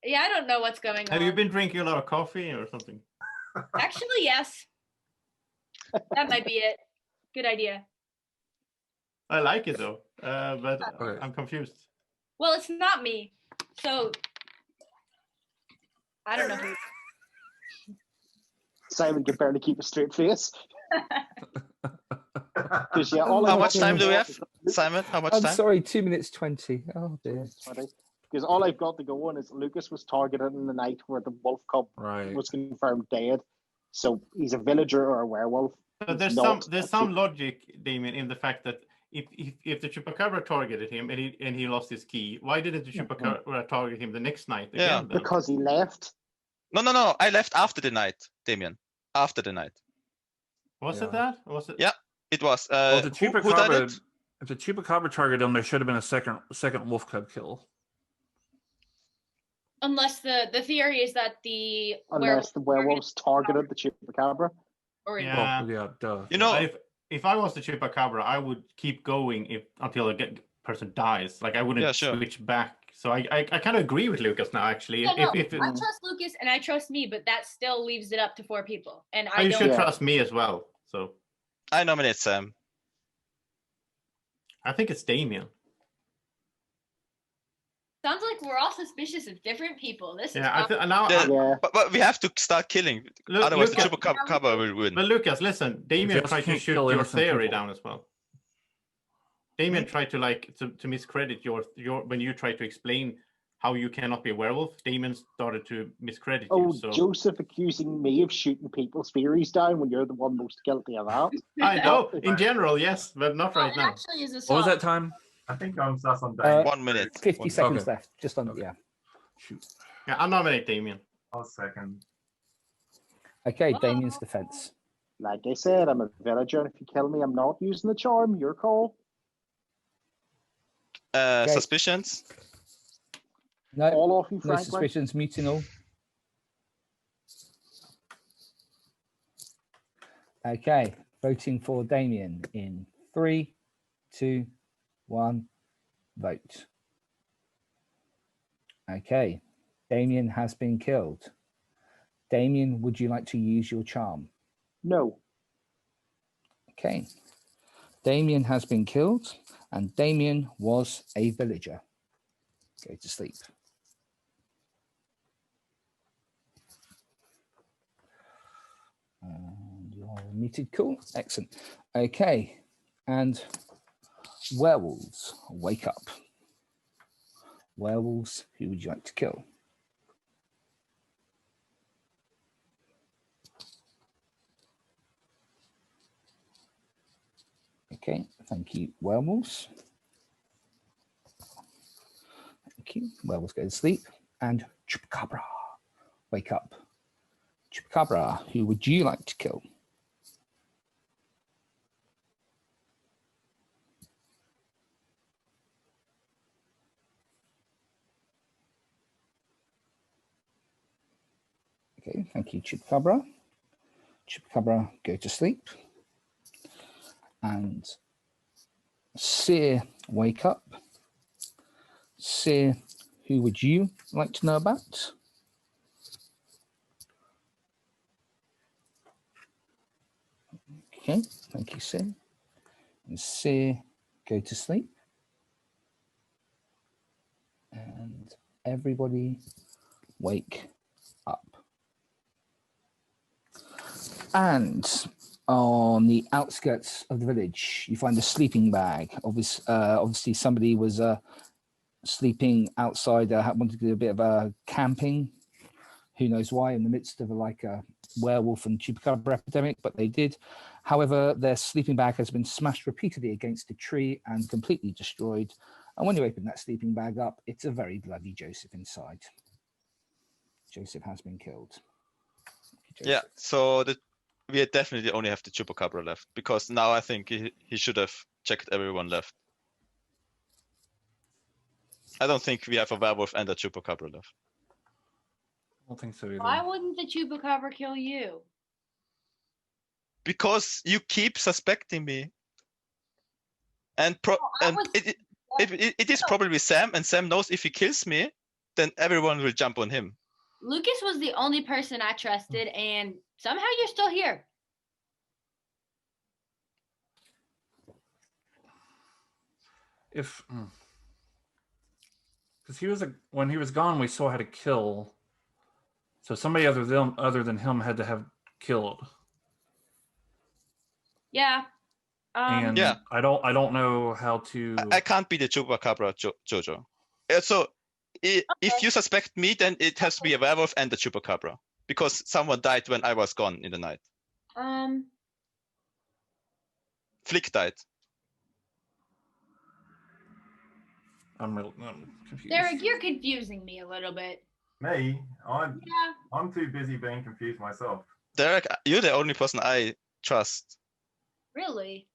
Yeah, I don't know what's going on. Have you been drinking a lot of coffee or something? Actually, yes. That might be it. Good idea. I like it though, but I'm confused. Well, it's not me, so I don't know who. Simon can barely keep a straight face. How much time do we have, Simon? How much I'm time? sorry, 2 minutes 20. Oh dear. Because all I've got to go on is Lucas was targeted in the night where the wolf cub was confirmed dead. So he's a villager or a werewolf. But there's some logic, Damien, in the fact that if the Chupacabra targeted him and he lost his key, why didn't the Chupacabra target him the next night again? Then? Because he left. No. I left after the night, Damien. After the night. Was it that? Was it? Yeah, it was. Well, the who did Chupacabra, it? if the Chupacabra targeted him, there should have been a second wolf cub kill. Unless the theory is that the werewolves targeted the Chupacabra. Yeah. Well, yeah, duh. You know, if I was the Chupacabra, I would keep going until a person dies. Like I wouldn't switch back. So I kind of agree with Lucas now. Actually, Yeah, no, I trust Lucas and I trust me, but that still leaves it up to 4 people. And I you don't should trust me as well. So I nominate Sam. I think it's Damien. Sounds like we're all suspicious of different people. This is but we have to start killing. Otherwise, the Chupacabra will win. But Lucas, listen, Damien tried to shoot your theory down as well. Damien tried to miscredit your when you tried to explain how you cannot be a werewolf. Damien started to miscredit you. So Joseph accusing me of shooting people's theories down when you're the one most guilty of that. I know, in general, yes, but not right now. Actually, is a What was that time? I think I'm sus on Damien. 1 minute. 50 seconds left. Just on, yeah. Shoot. Yeah, I'll nominate Damien. I'll second. Okay, Damien's defense. Like I said, I'm a villager, and if you kill me, I'm not using the charm. Your call. Suspicions? No, all off you, no Franklin. suspicions, muting all. Okay, voting for Damien in 3, 2, 1, vote. Okay, Damien has been killed. Damien, would you like to use your charm? No. Okay, Damien has been killed, and Damien was a villager. Go to sleep. And you're muted. Cool. Excellent. Okay. And werewolves, wake up. Werewolves, who would you like to kill? Okay. Thank you, werewolves. Thank you. Werewolves go to sleep. And Chupacabra, wake up. Chupacabra, who would you like to kill? Okay, thank you, Chupacabra. Chupacabra, go to sleep. And Seer, wake up. Seer, who would you like to know about? Okay, thank you, Seer. And Seer, go to sleep. And everybody wake up. And on the outskirts of the village, you find a sleeping bag. Obviously somebody was sleeping outside, wanted to do a bit of camping. Who knows why, in the midst of a werewolf and chupacabra epidemic, but they did. However, their sleeping bag has been smashed repeatedly against a tree and completely destroyed. And when you open that sleeping bag up, it's a very bloody Joseph inside. Joseph has been killed. Yeah, so we definitely only have the Chupacabra left, because now I think he should have checked everyone left. I don't think we have a werewolf and a Chupacabra left. I don't think so either. Why wouldn't the Chupacabra kill you? Because you keep suspecting me. And it is probably Sam, and Sam knows if he kills me, then everyone will jump on him. Lucas was the only person I trusted, and somehow you're still here. Because when he was gone, we still had to kill. So somebody other than him had to have killed. Yeah. And yeah. I don't know how to. I can't be the Chupacabra, Jojo. So if you suspect me, then it has to be a werewolf and a Chupacabra, because someone died when I was gone in the night. Flick died. I'm confused. Derek, you're confusing me a little bit. Me? I'm too busy being confused myself. Derek, you're the only person I trust. Really?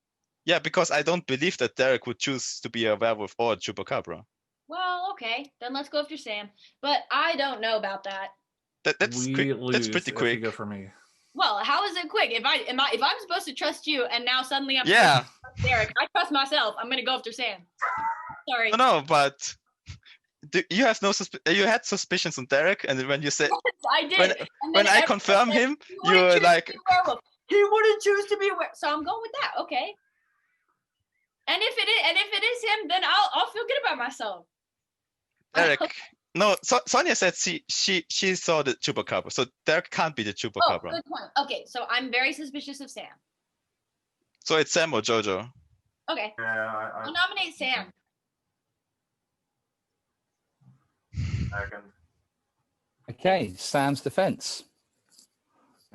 Yeah, because I don't believe that Derek would choose to be a werewolf or a Chupacabra. Well, okay, then let's go after Sam. But I don't know about that. That's quick. That's pretty quick. Go for me. Well, how is it quick? If I'm supposed to trust you, and now suddenly I'm supposed to trust Derek, I trust myself. I'm gonna go after Sam. Sorry. No, but you have you had suspicions on Derek, and when you said I did. When I confirm him, you're like he wouldn't choose to be a werewolf. So I'm going with that. Okay. And if it is him, then I'll feel good about myself. Derek. No, Sonia said she saw the Chupacabra, so Derek can't be the Chupacabra. Oh, good point. Okay, so I'm very suspicious of Sam. So it's Sam or Jojo. Okay. Yeah, I'll nominate Sam. Okay, Sam's defense.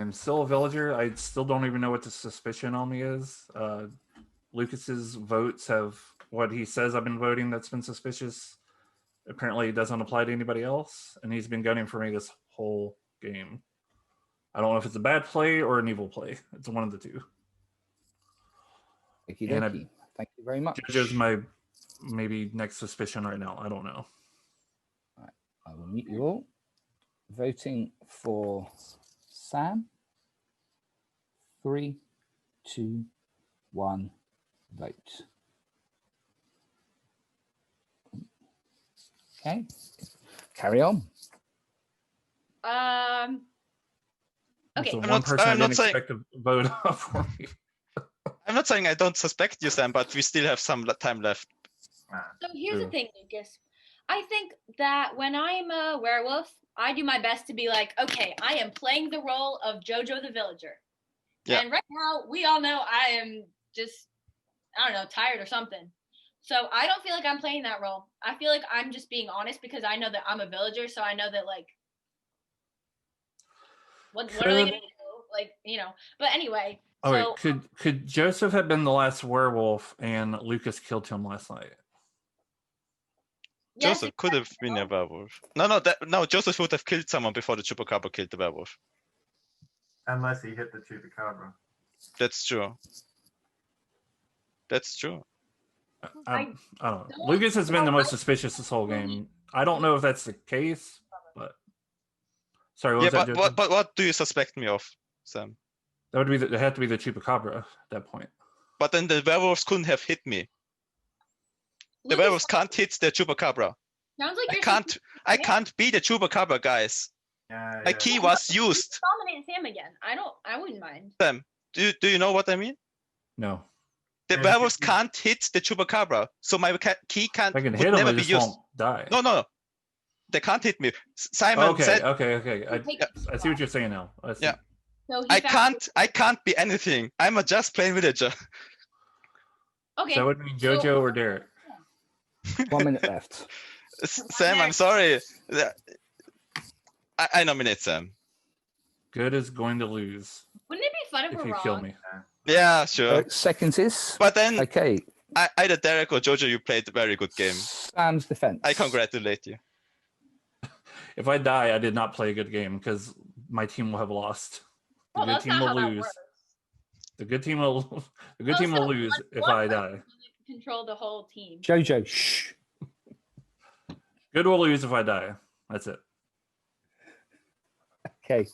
I'm still a villager. I still don't even know what the suspicion on me is. Lucas's votes have what he says I've been voting that's been suspicious. Apparently it doesn't apply to anybody else, and he's been gunning for me this whole game. I don't know if it's a bad play or an evil play. It's one of the two. Thank you very much. Jojo's my maybe next suspicion right now. I don't know. All right, I will meet you all. Voting for Sam. 3, 2, 1, vote. Okay, carry on. Okay. So one person I didn't expect to vote for me. I'm not saying I don't suspect you, Sam, but we still have some time left. So here's the thing, Lucas. I think that when I'm a werewolf, I do my best to be like, okay, I am playing the role of Jojo the villager. Yeah. And right now, we all know I am just, I don't know, tired or something. So I don't feel like I'm playing that role. I feel like I'm just being honest because I know that I'm a villager. So I know that, like, what are they going to do? Like, you know, but anyway. Oh, wait, could Joseph have been the last werewolf and Lucas killed him last night? Yes, Joseph could have been a werewolf. No, Joseph would have killed someone before the Chupacabra killed the werewolf. Unless he hit the Chupacabra. That's true. That's true. I don't know. Lucas has been the most suspicious this whole game. I don't know if that's the case, but sorry. But what do you suspect me of, Sam? That would be it had to be the Chupacabra at that point. But then the werewolves couldn't have hit me. The werewolves can't hit the Chupacabra. Sounds like I can't be the Chupacabra, guys. My key was used. Dominate Sam again. I wouldn't mind. Sam, do you know what I mean? No. The werewolves can't hit the Chupacabra, so my key can't. I can would hit them, never they be just used. won't die. No. They can't hit me. Simon Okay, said. okay. I see what you're saying now. I see. Yeah. So I can't be anything. I'm a just plain villager. Okay. So that would mean Jojo or Derek. 1 minute left. Sam, I'm sorry. I nominate Sam. Good is going to lose Wouldn't it be fun if if we're you wrong? kill me. Yeah, sure. Seconds is. But then, okay. Either Derek or Jojo, you played a very good game. Sam's defense. I congratulate you. If I die, I did not play a good game because my team will have lost. The Well, good that's team not will how that lose. works. The good team will. The good team will lose if I die. Control the whole team. Jojo, shh. Good will lose if I die. That's it. Okay.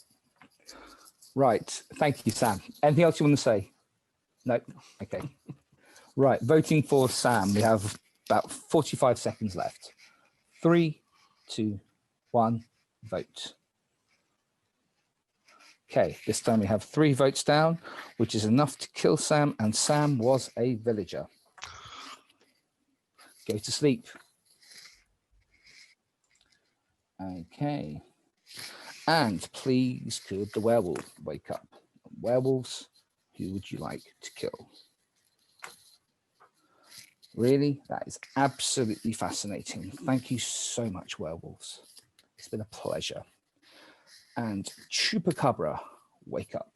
Right. Thank you, Sam. Anything else you want to say? No. Okay. Right. Voting for Sam. We have about 45 seconds left. 3, 2, 1. Vote. Okay. This time we have 3 votes down, which is enough to kill Sam, and Sam was a villager. Go to sleep. Okay. And please could the werewolf wake up? Werewolves, who would you like to kill? Really? That is absolutely fascinating. Thank you so much, werewolves. It's been a pleasure. And Chupacabra, wake up.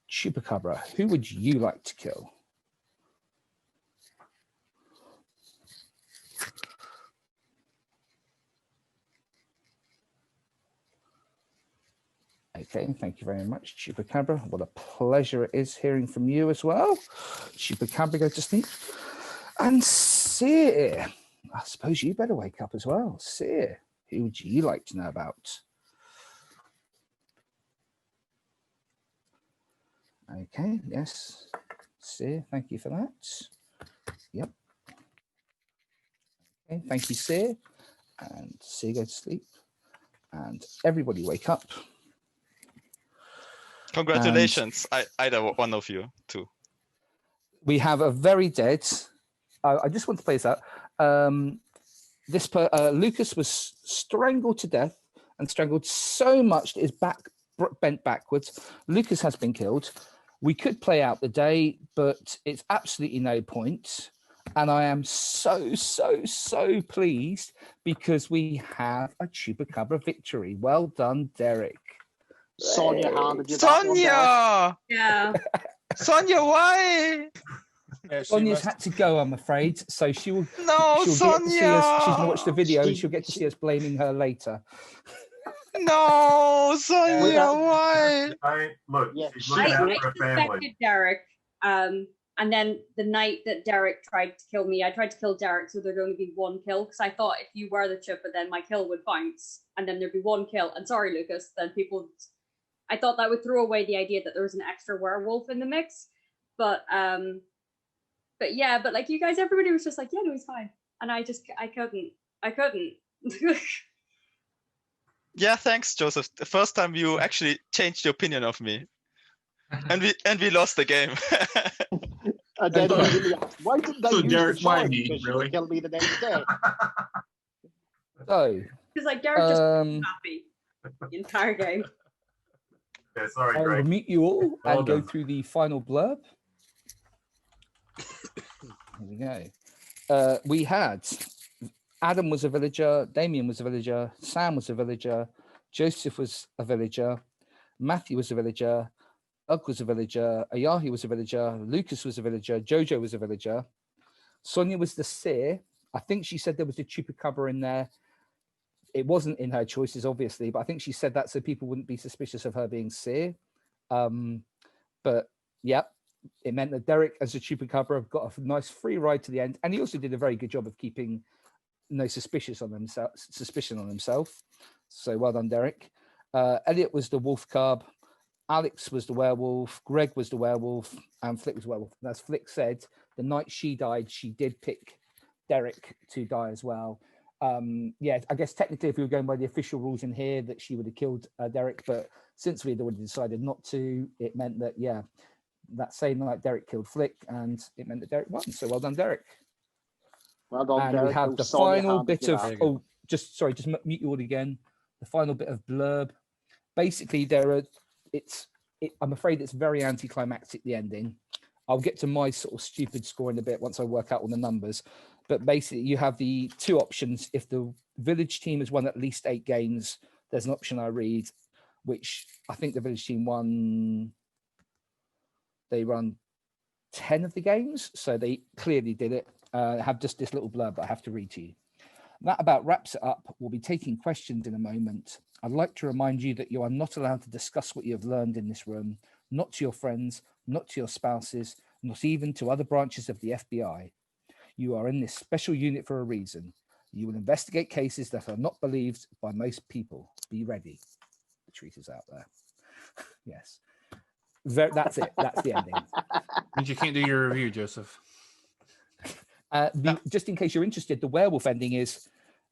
Chupacabra, who would you like to kill? Okay, thank you very much, Chupacabra. What a pleasure it is hearing from you as well. Chupacabra, go to sleep. And Seer, I suppose you better wake up as well. Seer, who would you like to know about? Okay, yes. Seer, thank you for that. Yep. Okay, thank you, Seer. And Seer, go to sleep. And everybody wake up. Congratulations, either one of you two. We have a very dead. I just want to play this out. Lucas was strangled to death and strangled so much that his back bent backwards. Lucas has been killed. We could play out the day, but it's absolutely no point. And I am so pleased because we have a Chupacabra victory. Well done, Derek. Sonia handed you Sonia! Yeah. Sonia, why? Yeah, Sonia's had to go, I'm afraid. So she will. No, she'll Sonia! Get to see us, she's gonna watch the video and she'll get to see us blaming her later. No, Sonia, why? Look, Yeah. she's looking I out for her family. suspected Derek, and then the night that Derek tried to kill me, I tried to kill Derek so there'd only be 1 kill because I thought if you were the Chupa, then my kill would bounce and then there'd be 1 kill. And sorry, Lucas, then people. I thought that would throw away the idea that there was an extra werewolf in the mix, but yeah, but like you guys, everybody was just like, yeah, no, he's fine, and I couldn't. Yeah, thanks, Joseph. The first time you actually changed your opinion of me, and we lost the game. And then immediately asked, why didn't I So use Derek, the why sword? me, Because you really? killed me the next day. So, Because like Derek just wasn't happy the entire game. Yeah, sorry, I will Greg. meet you all Well and go done. through the final blurb. Here we go. We had Adam was a villager, Damien was a villager, Sam was a villager, Joseph was a villager, Matthew was a villager, Doug was a villager, Ayahi was a villager, Lucas was a villager, Jojo was a villager, Sonia was the seer. I think she said there was a Chupacabra in there. It wasn't in her choices, obviously, but I think she said that so people wouldn't be suspicious of her being seer. But yeah, it meant that Derek, as a Chupacabra, got a nice free ride to the end, and he also did a very good job of keeping no suspicion on himself. So well done, Derek. Elliot was the wolf cub, Alex was the werewolf, Greg was the werewolf, and Flick was the werewolf. And as Flick said, the night she died, she did pick Derek to die as well. yeah, I guess technically, if we were going by the official rules in here, that she would have killed Derek, but since we had already decided not to, it meant that, yeah, that same night Derek killed Flick, and it meant that Derek won. So well done, Derek. Well done, And Derek. we have Oh, the Sonia final handed bit you of, that. oh, just mute you all again. The final bit of blurb. Basically, I'm afraid it's very anticlimactic, the ending. I'll get to my sort of stupid score in a bit once I work out all the numbers. But basically, you have the two options. If the village team has won at least 8 games, there's an option I read, which I think the village team won. They run 10 of the games, so they clearly did it. I have just this little blurb that I have to read to you. That about wraps it up. We'll be taking questions in a moment. I'd like to remind you that you are not allowed to discuss what you have learned in this room, not to your friends, not to your spouses, not even to other branches of the FBI. You are in this special unit for a reason. You will investigate cases that are not believed by most people. Be ready. The truth is out there. Yes. That's it. That's the ending. Means you can't do your review, Joseph. Just in case you're interested, the werewolf ending is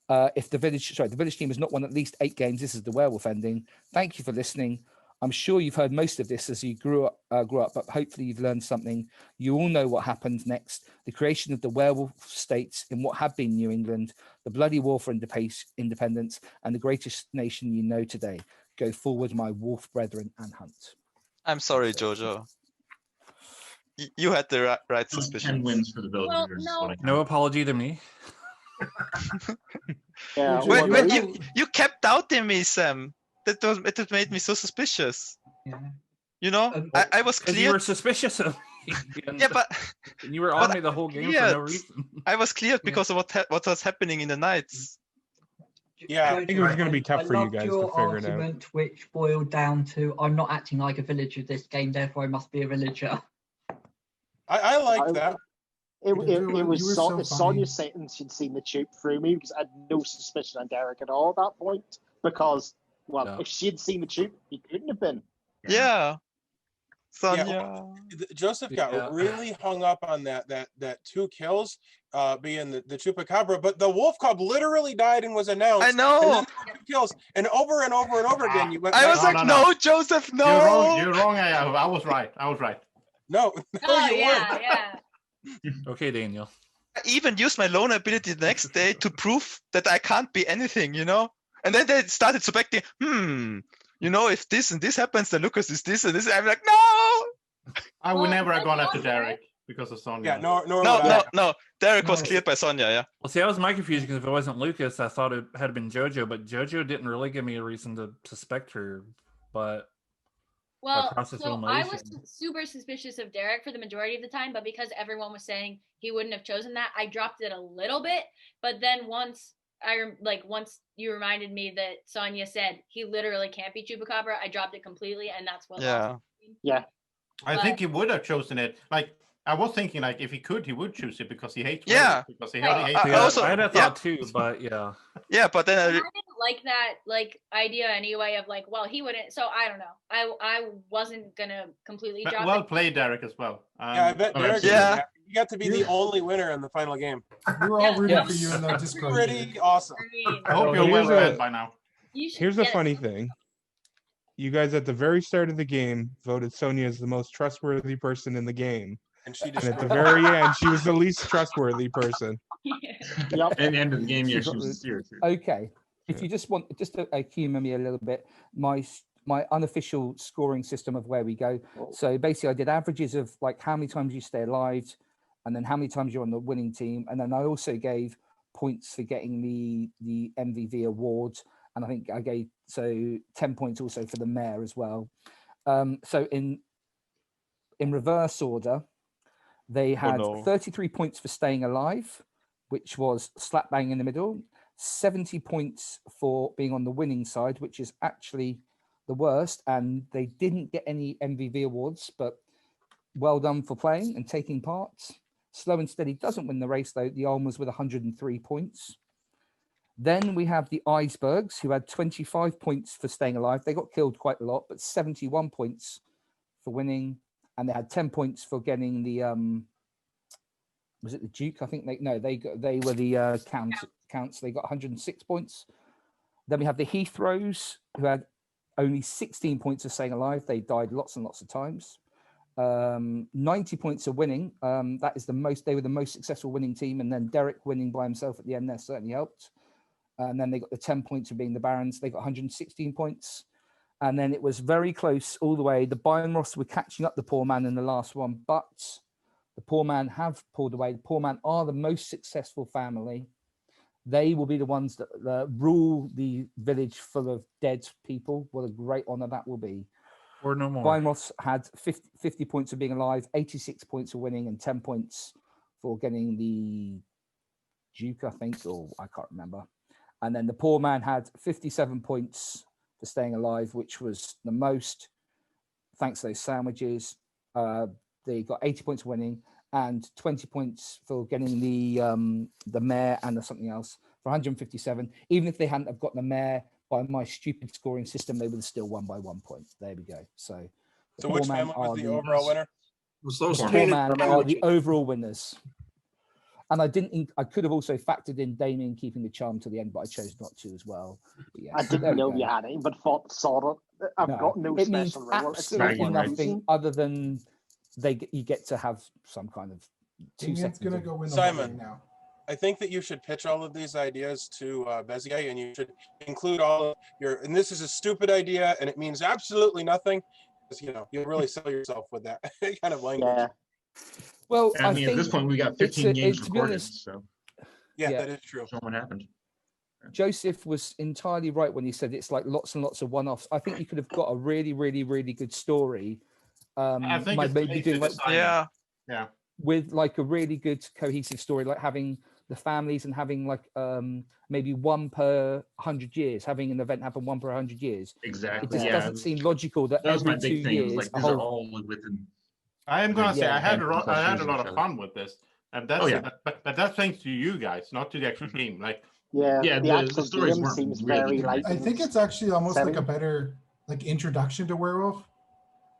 if the village team has not won at least 8 games, this is the werewolf ending. Thank you for listening. I'm sure you've heard most of this as you grew up, but hopefully you've learned something. You all know what happened next. The creation of the werewolf states in what had been New England, the bloody war for independence, and the greatest nation you know today. Go forward, my wolf brethren, and hunt. I'm sorry, Jojo. You had the right suspicion. 10 wins for the Villagers. Well, No apology to me. Yeah, Wait, you kept doubting me, Sam. It made me so suspicious. Yeah. You know, I was clear. You were suspicious of me. Yeah, but you were on me the whole game for no reason. I was cleared because of what was happening in the nights. Yeah, I think it was going to be tough for you guys to your figure it out. argument, which boiled down to I'm not acting like a villager this game, therefore I must be a villager. I like that. It You was were so funny. Sonia saying she'd seen the tube through me because I had no suspicion on Derek at all at that point. Because, well, No. if she'd seen the tube, he couldn't have been. Yeah. Sonia. Yeah, Joseph got really hung up on that 2 kills being the Chupacabra, but the Wolf Cub literally died and was announced. I know. And then there were 2 kills, and over and over and over again. You went. I was like, no, Joseph, no. You're wrong. I was right. No, Oh, you yeah, weren't. yeah. Okay, Daniel. I even used my loan ability the next day to prove that I can't be anything, you know? And then they started suspecting, you know, if this and this happens, then Lucas is this and this. I'm like, no! I would never have gone after Derek because of Sonya. Yeah, no. Derek was cleared by Sonya, yeah. Well, see, that was my confusion because if it wasn't Lucas, I thought it had been JoJo, but JoJo didn't really give me a reason to suspect her. But Well, process of so I was elimination. super suspicious of Derek for the majority of the time, but because everyone was saying he wouldn't have chosen that, I dropped it a little bit. But then once you reminded me that Sonya said he literally can't be Chupacabra, I dropped it completely, and that's what. Yeah. Yeah. I think he would have chosen it. Like I was thinking, like if he could, he would choose it because he hates. Yeah. werewolves, because he I hates. also- I had a yeah. thought too, but yeah. Yeah, but then I didn't like that idea anyway of like, well, he wouldn't. So I don't know. I wasn't gonna completely But drop well it. played, Derek, as well. Yeah, I bet Derek. Yeah. You got to be the only winner in the final game. We were all rooting Yeah. for you in the Discord. Pretty awesome. I hope you're well fed by now. You should Here's the get it. funny thing. You guys at the very start of the game voted Sonya as the most trustworthy person in the game. And she And at the very end, she was the least trustworthy person. Yep. At the end of the game, yeah, She's she was got the seer too. Okay, if you just want to humor me a little bit, my unofficial scoring system of where we go. So basically, I did averages of like how many times you stay alive, and then how many times you're on the winning team, and then I also gave points for getting the MVV award, and I think I gave 10 points also for the mayor as well. So in reverse order, they had 33 points for staying alive, which was slap bang in the middle. 70 points for being on the winning side, which is actually the worst. And they didn't get any MVV awards, but well done for playing and taking part. Slow and Steady doesn't win the race, though. The Almas with 103 points. Then we have the Icebergs, who had 25 points for staying alive. They got killed quite a lot, but 71 points for winning. And they had 10 points for getting the was it the Duke? I think they were the counts. They got 106 points. Then we have the Heathrows, who had only 16 points of staying alive. They died lots and lots of times. 90 points of winning. That is the most. They were the most successful winning team, and then Derek winning by himself at the end there certainly helped. And then they got the 10 points of being the Barons. They got 116 points. And then it was very close all the way. The Bayern Ross were catching up the Poor Man in the last one, but the Poor Man have pulled away. The Poor Man are the most successful family. They will be the ones that rule the village full of dead people. What a great honor that will be. Or no more. Bayern Ross had 50 points of being alive, 86 points of winning, and 10 points for getting the Duke, I think, or I can't remember. And then the Poor Man had 57 points for staying alive, which was the most, thanks to those sandwiches. They got 80 points for winning and 20 points for getting the mayor and something else for 157. Even if they hadn't have got the mayor by my stupid scoring system, they would have still won by 1 point. There we go. So which family was the overall winner? The Poor Man are the overall winners. And I could have also factored in Damien keeping the charm to the end, but I chose not to as well. Yes, I didn't know you had it, but saw it. I've got no it means special rule. absolutely nothing other than you get to have some kind of 2 seconds. Gonna go win Simon, now. I think that you should pitch all of these ideas to Bezier, and you should include all of your. And this is a stupid idea, and it means absolutely nothing. Because, you'll really sell yourself with that kind of language. Yeah. Well, I mean, at this point, we got 15 games recorded, honest, so yeah, that is true. So what happened? Joseph was entirely right when he said it's like lots and lots of one-offs. I think you could have got a really, really, really good story. I think maybe doing like, yeah. with like a really good cohesive story, like having the families and having like maybe one per 100 years, having an event happen one per 100 years. Exactly. It just doesn't seem logical that was my every 2 big thing. years Like, a these are whole. all within. I am gonna say I had a lot years of fun with this, and that's but that's thanks to you guys, not to the actual game. Like the stories game seems very like. I think it's actually almost like a better introduction to Werewolf.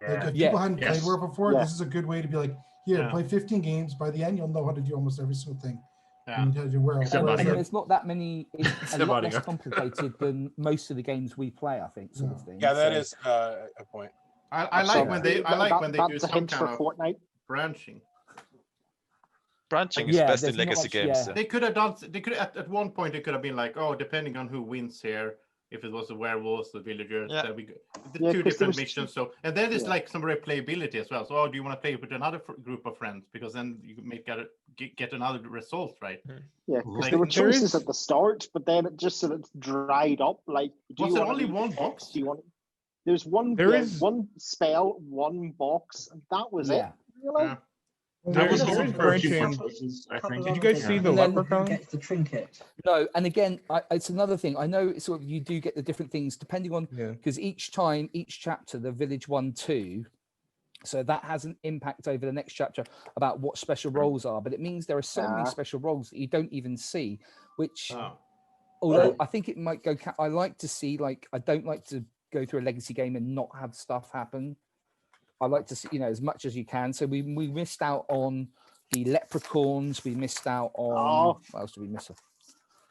Like if people hadn't played Werewolf before, this is a good way to be like, here, play 15 games. By the end, you'll know how to do almost every single thing. You need to do Werewolf. And it's not that many. It's a lot less complicated than most of the games we play. I think, sort of thing. Yeah, that is a point. I like when they do some kind of Fortnite. branching. Branching is best in legacy games. They could have done. They could at one point it could have been like, oh, depending on who wins here, if it was the werewolves, the villagers, the two different missions. So and then there's like some replayability as well. So, oh, do you want to play with another group of friends? Because then you get another result, right? Yeah, because there were choices at the start, but then it just sort of dried up. Like, was it only one box? Do you want? There's one. One spell, one box, and that was it. Really? Yeah. That was for a few choices, I think. Did you guys see the leprechaun? Gets the trinket. No, and again, it's another thing. I know it's sort of you do get the different things depending on because each chapter, the village 1, 2. So that has an impact over the next chapter about what special roles are, but it means there are so many special roles that you don't even see, which although I think it might go, I like to see, like, I don't like to go through a legacy game and not have stuff happen. I like to see, as much as you can. So we missed out on the leprechauns. We missed out on, what else did we miss?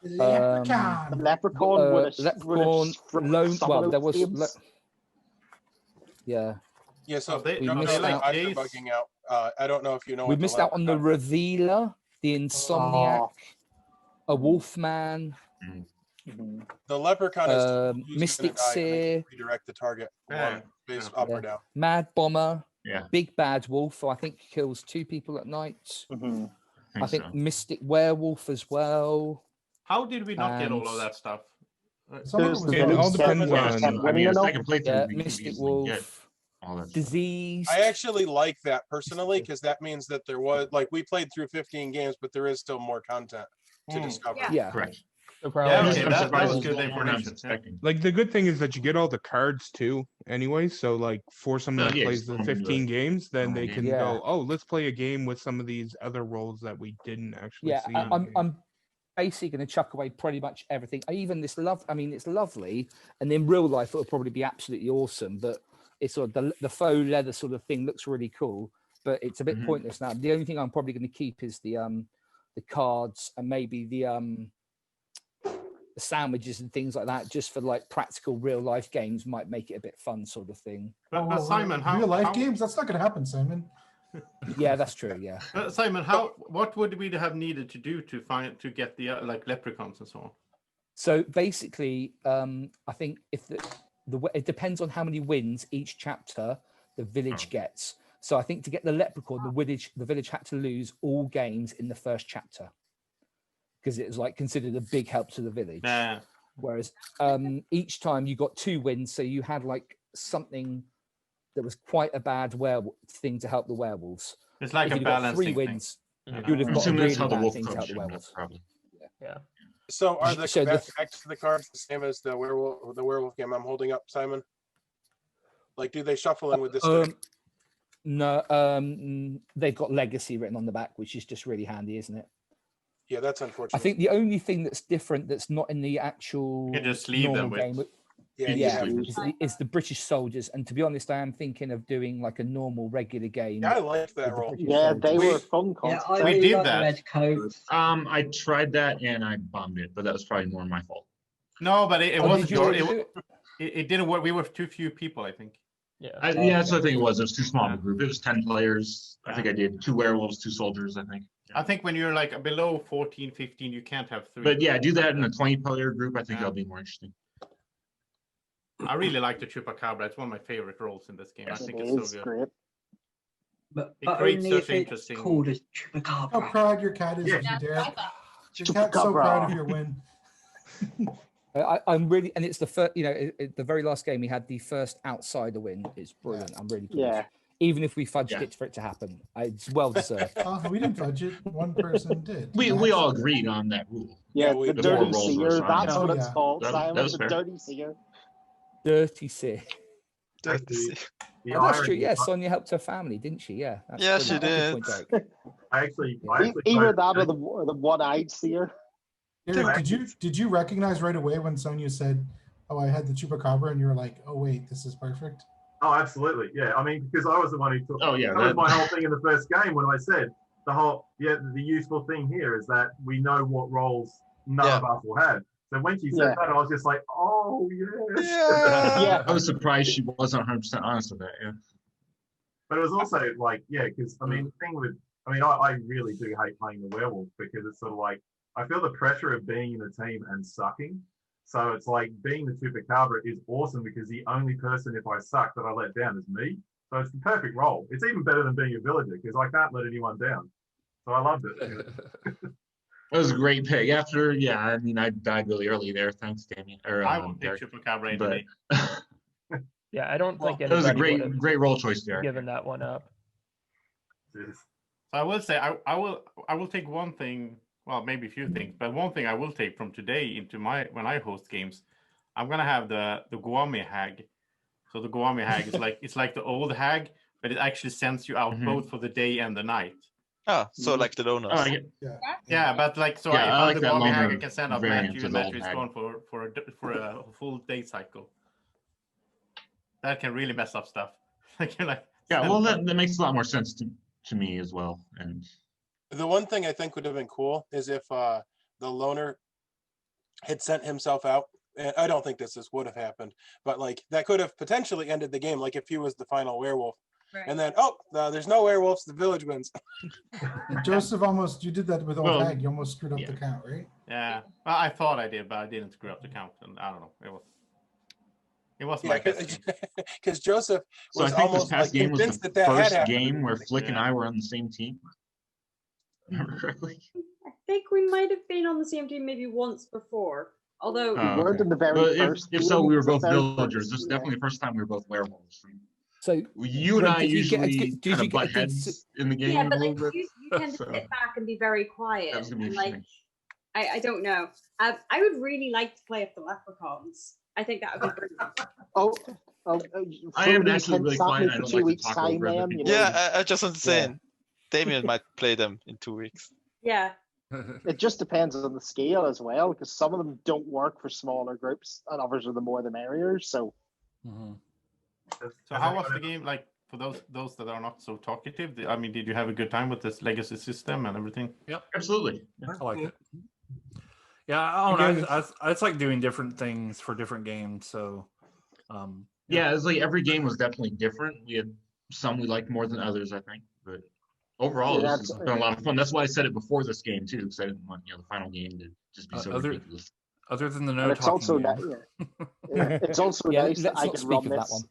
Leprechaun. Leprechaun. Well, there was, Yeah, so we missed out. Bugging out. I don't know if you know. We missed out on the Revealer, the Insomniac, a Wolfman. The Leprechaun is Mystic Seer. Redirect the target one base up or down. Mad Bomber. Yeah. Big Bad Wolf, who I think kills 2 people at night. I think so. Mystic Werewolf as well. How did we not get all of that stuff? It all depends on. I mean, a second playthrough. Mystic Wolf. Disease. I actually like that personally because that means that there was we played through 15 games, but there is still more content to discover. Yeah. Correct. That was good information. Like the good thing is that you get all the cards too anyway. So like for someone that plays the 15 games, then they can go, oh, let's play a game with some of these other roles that we didn't actually see. I'm basically going to chuck away pretty much everything. It's lovely, and in real life it will probably be absolutely awesome, but it's sort of the faux leather sort of thing looks really cool. but it's a bit pointless now. The only thing I'm probably going to keep is the cards and maybe the sandwiches and things like that, just for like practical real life games. Might make it a bit fun, sort of thing. But Simon, real life games? That's not going to happen, Simon. Yeah, that's true. Yeah. Simon, what would we have needed to do to get the like leprechauns and so on? So basically, I think if it depends on how many wins each chapter the village gets. So I think to get the leprechaun, the village had to lose all games in the first chapter because it was like considered a big help to the village. Yeah. Whereas each time you got 2 wins, so you had like something that was quite a bad werewolf thing to help the werewolves. It's like if a balancing 3 wins, thing. you would have got a really that's how the bad wolf thing to cub help the should have, werewolves. probably. Yeah. So are the So effects of the cards the same as the werewolf game I'm holding up, Simon? Like, do they shuffle in with this? No, they've got legacy written on the back, which is just really handy, isn't it? Yeah, that's unfortunate. I think the only thing that's different that's not in the actual You just leave them normal with. game, is the British soldiers. And to be honest, I am thinking of doing like a normal regular game. Yeah, I like that with the role. British Yeah, soldiers. they were fun Yeah, concepts. I We really did like the that. red coats. I tried that and I bombed it, but that was probably more my fault. No, but it Oh, wasn't did you your. already do It didn't work. We were too few people, I think. Yeah. Yeah, that's what I think it was. It was too small of a group. It was 10 players. I think I did 2 werewolves, 2 soldiers, I think. I think when you're like below 14, 15, you can't have 3. But yeah, do that in a 20-player group. I think that'll be more interesting. I really like the Chupacabra. It's one of my favorite roles in this game. I think it's so good. Great. But It creates only such if it's interesting. called as How Chupacabra. proud your cat is of you, Derek. Your cat's so Chupacabra. proud of your win. I'm really, and it's the first, the very last game we had the first outsider win. It's brilliant. I'm really pleased. Yeah. Even if we fudged it for it to happen, it's well deserved. We didn't fudge it. One person did. We all agreed on that rule. Yeah, we the did. dirty rolls seer. were assigned. That's Oh, what it's yeah. called, That Simon. was The fair. dirty seer. Dirty sick. The Oh, that's true. irony- Yeah, Sonia helped her family, didn't she? Yeah. That's Yeah, brilliant. she That's a did. good point, Derek. I actually Either tried- that or the one-eyed seer. Derek, did you recognize right away when Sonia said, "Oh, I had the Chupacabra," and you were like, "Oh wait, this is perfect." Oh, absolutely. Yeah. I mean, because I was the one who took. Oh, yeah, That was that- my whole thing in the first game when I said the useful thing here is that we know what roles none of us will have. So when she said that, I was just like, oh yes. Yeah. I was surprised she wasn't 100% honest with that. Yeah. But it was also like, because I mean, the thing with, I really do hate playing the werewolf because it's sort of like, I feel the pressure of being in a team and sucking. So it's like being the Chupacabra is awesome because the only person, if I suck, that I let down is me. So it's the perfect role. It's even better than being a villager because I can't let anyone down. So I loved it. That was a great pick. After, I died really early there. Thanks, Damien. I would pick Chupacabra into me. Yeah, I don't think That was a anybody would've great role choice there. given that one up. So I will say I will take one thing, well maybe a few things, but one thing I will take from today into when I host games, I'm gonna have the Guami hag. So the Guami hag is like it's like the old hag, but it actually sends you out both for the day and the night. Ah, so like the donuts. Oh, I get- Yeah, but like so Yeah, if I I'm like the that Guami hag, I longer can send out variant Matthew, to and the old Matthew is hag. going for a full day cycle. That can really mess up stuff. Like you're like Yeah, well, that makes a lot more sense to me as well. And The one thing I think would have been cool is if the loner had sent himself out. And I don't think this would have happened, but like that could have potentially ended the game. Like if he was the final werewolf, and then there's no werewolves, the village wins. Joseph, you did that with old Well, hag. You almost screwed up the count, right? Yeah, well, I thought I did, but I didn't screw up the count, and I don't know. It was my best game. Because Joseph so I was think this almost past like game was convinced the that had first happened. game where Flick and I were on the same team. Remember correctly? I think we might have been on the same team maybe once before. Although Oh, weren't in the very Well, first if so, game, we were the both very villagers. first, This is yeah. definitely the first time we were both werewolves. So you and Greg, I did you get a usually good- did kind you of get a butt good heads in the game yeah, a but little like bit. you tend to So, sit back and be very quiet. that was gonna be And like interesting. I don't know. I would really like to play with the leprechauns. I think that would be brilliant. I am Fruity actually really quiet. I for don't 2 like to weeks talk time, over other man. people. Yeah, I just want to say, Damien might play them in 2 weeks. Yeah. It just depends on the scale as well, because some of them don't work for smaller groups, and others are the more the merrier. So So how was the game like for those that are not so talkative, I mean, did you have a good time with this legacy system and everything? Yep, absolutely. I like it. Yeah, I don't know. It's like doing different things for different games. So, yeah, it's like every game was definitely different. We had some we liked more than others, I think, but overall, this has been a lot of fun. That's why I said it before this game too, because I didn't want the final game to just be so ridiculous. Other than the and it's also game. it's also nice that I can run this.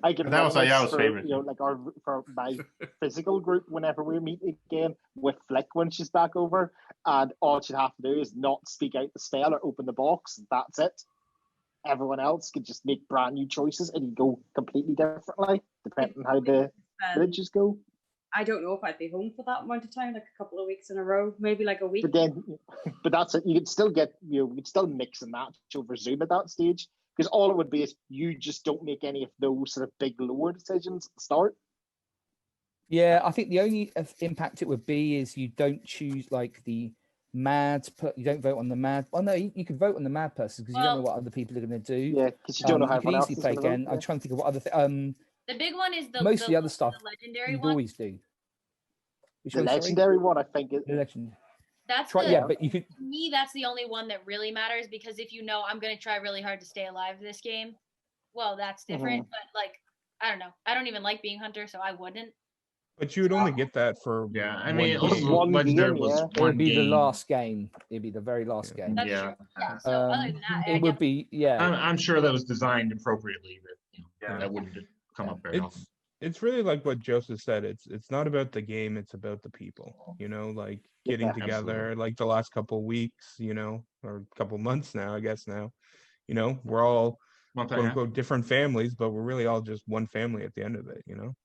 I can run this for, like for my physical group whenever we meet again with Flick when she's back over, and all she'd have to do is not speak out the spell or open the box. That's it. Everyone else could just make brand new choices and you go completely differently depending on how the villages go. I don't know if I'd be home for that amount of time, like a couple of weeks in a row, maybe like a week. But that's it. You could still get, you could still mix and match over Zoom at that stage, because all it would be is you just don't make any of those sort of big lore decisions at the start. Yeah, I think the only impact it would be is you don't choose like the mad. You don't vote on the mad. Oh no, you can vote on the mad person because you don't know what other people are going to do. Yeah, because you don't know how you can everyone easily else is play gonna vote, again. yeah. I'm trying to think of what other. The big one is most of the other stuff the legendary you one. always do. Which The one, sorry? legendary one, I think. The legend. That's yeah, but you could. To me, that's the only one that really matters, because if you know I'm going to try really hard to stay alive this game, well, that's different. Mm-hmm. But like, I don't know. I don't even like being hunter, so I wouldn't. But you would only get that for I mean, also one legendary game, was It one would be game. the last game. It'd be the very last game. That's true. Yeah. So other than that, I it would guess- be. Yeah. I'm sure that was designed appropriately, but that wouldn't come up very often. It's really like what Joseph said. It's not about the game. It's about the people. You know, like getting together. Absolutely. Like the last couple weeks. You know, or couple months now. I guess now. You know, we're all Month and quote a half. unquote different families, but we're really all just one family at the end of it. You know.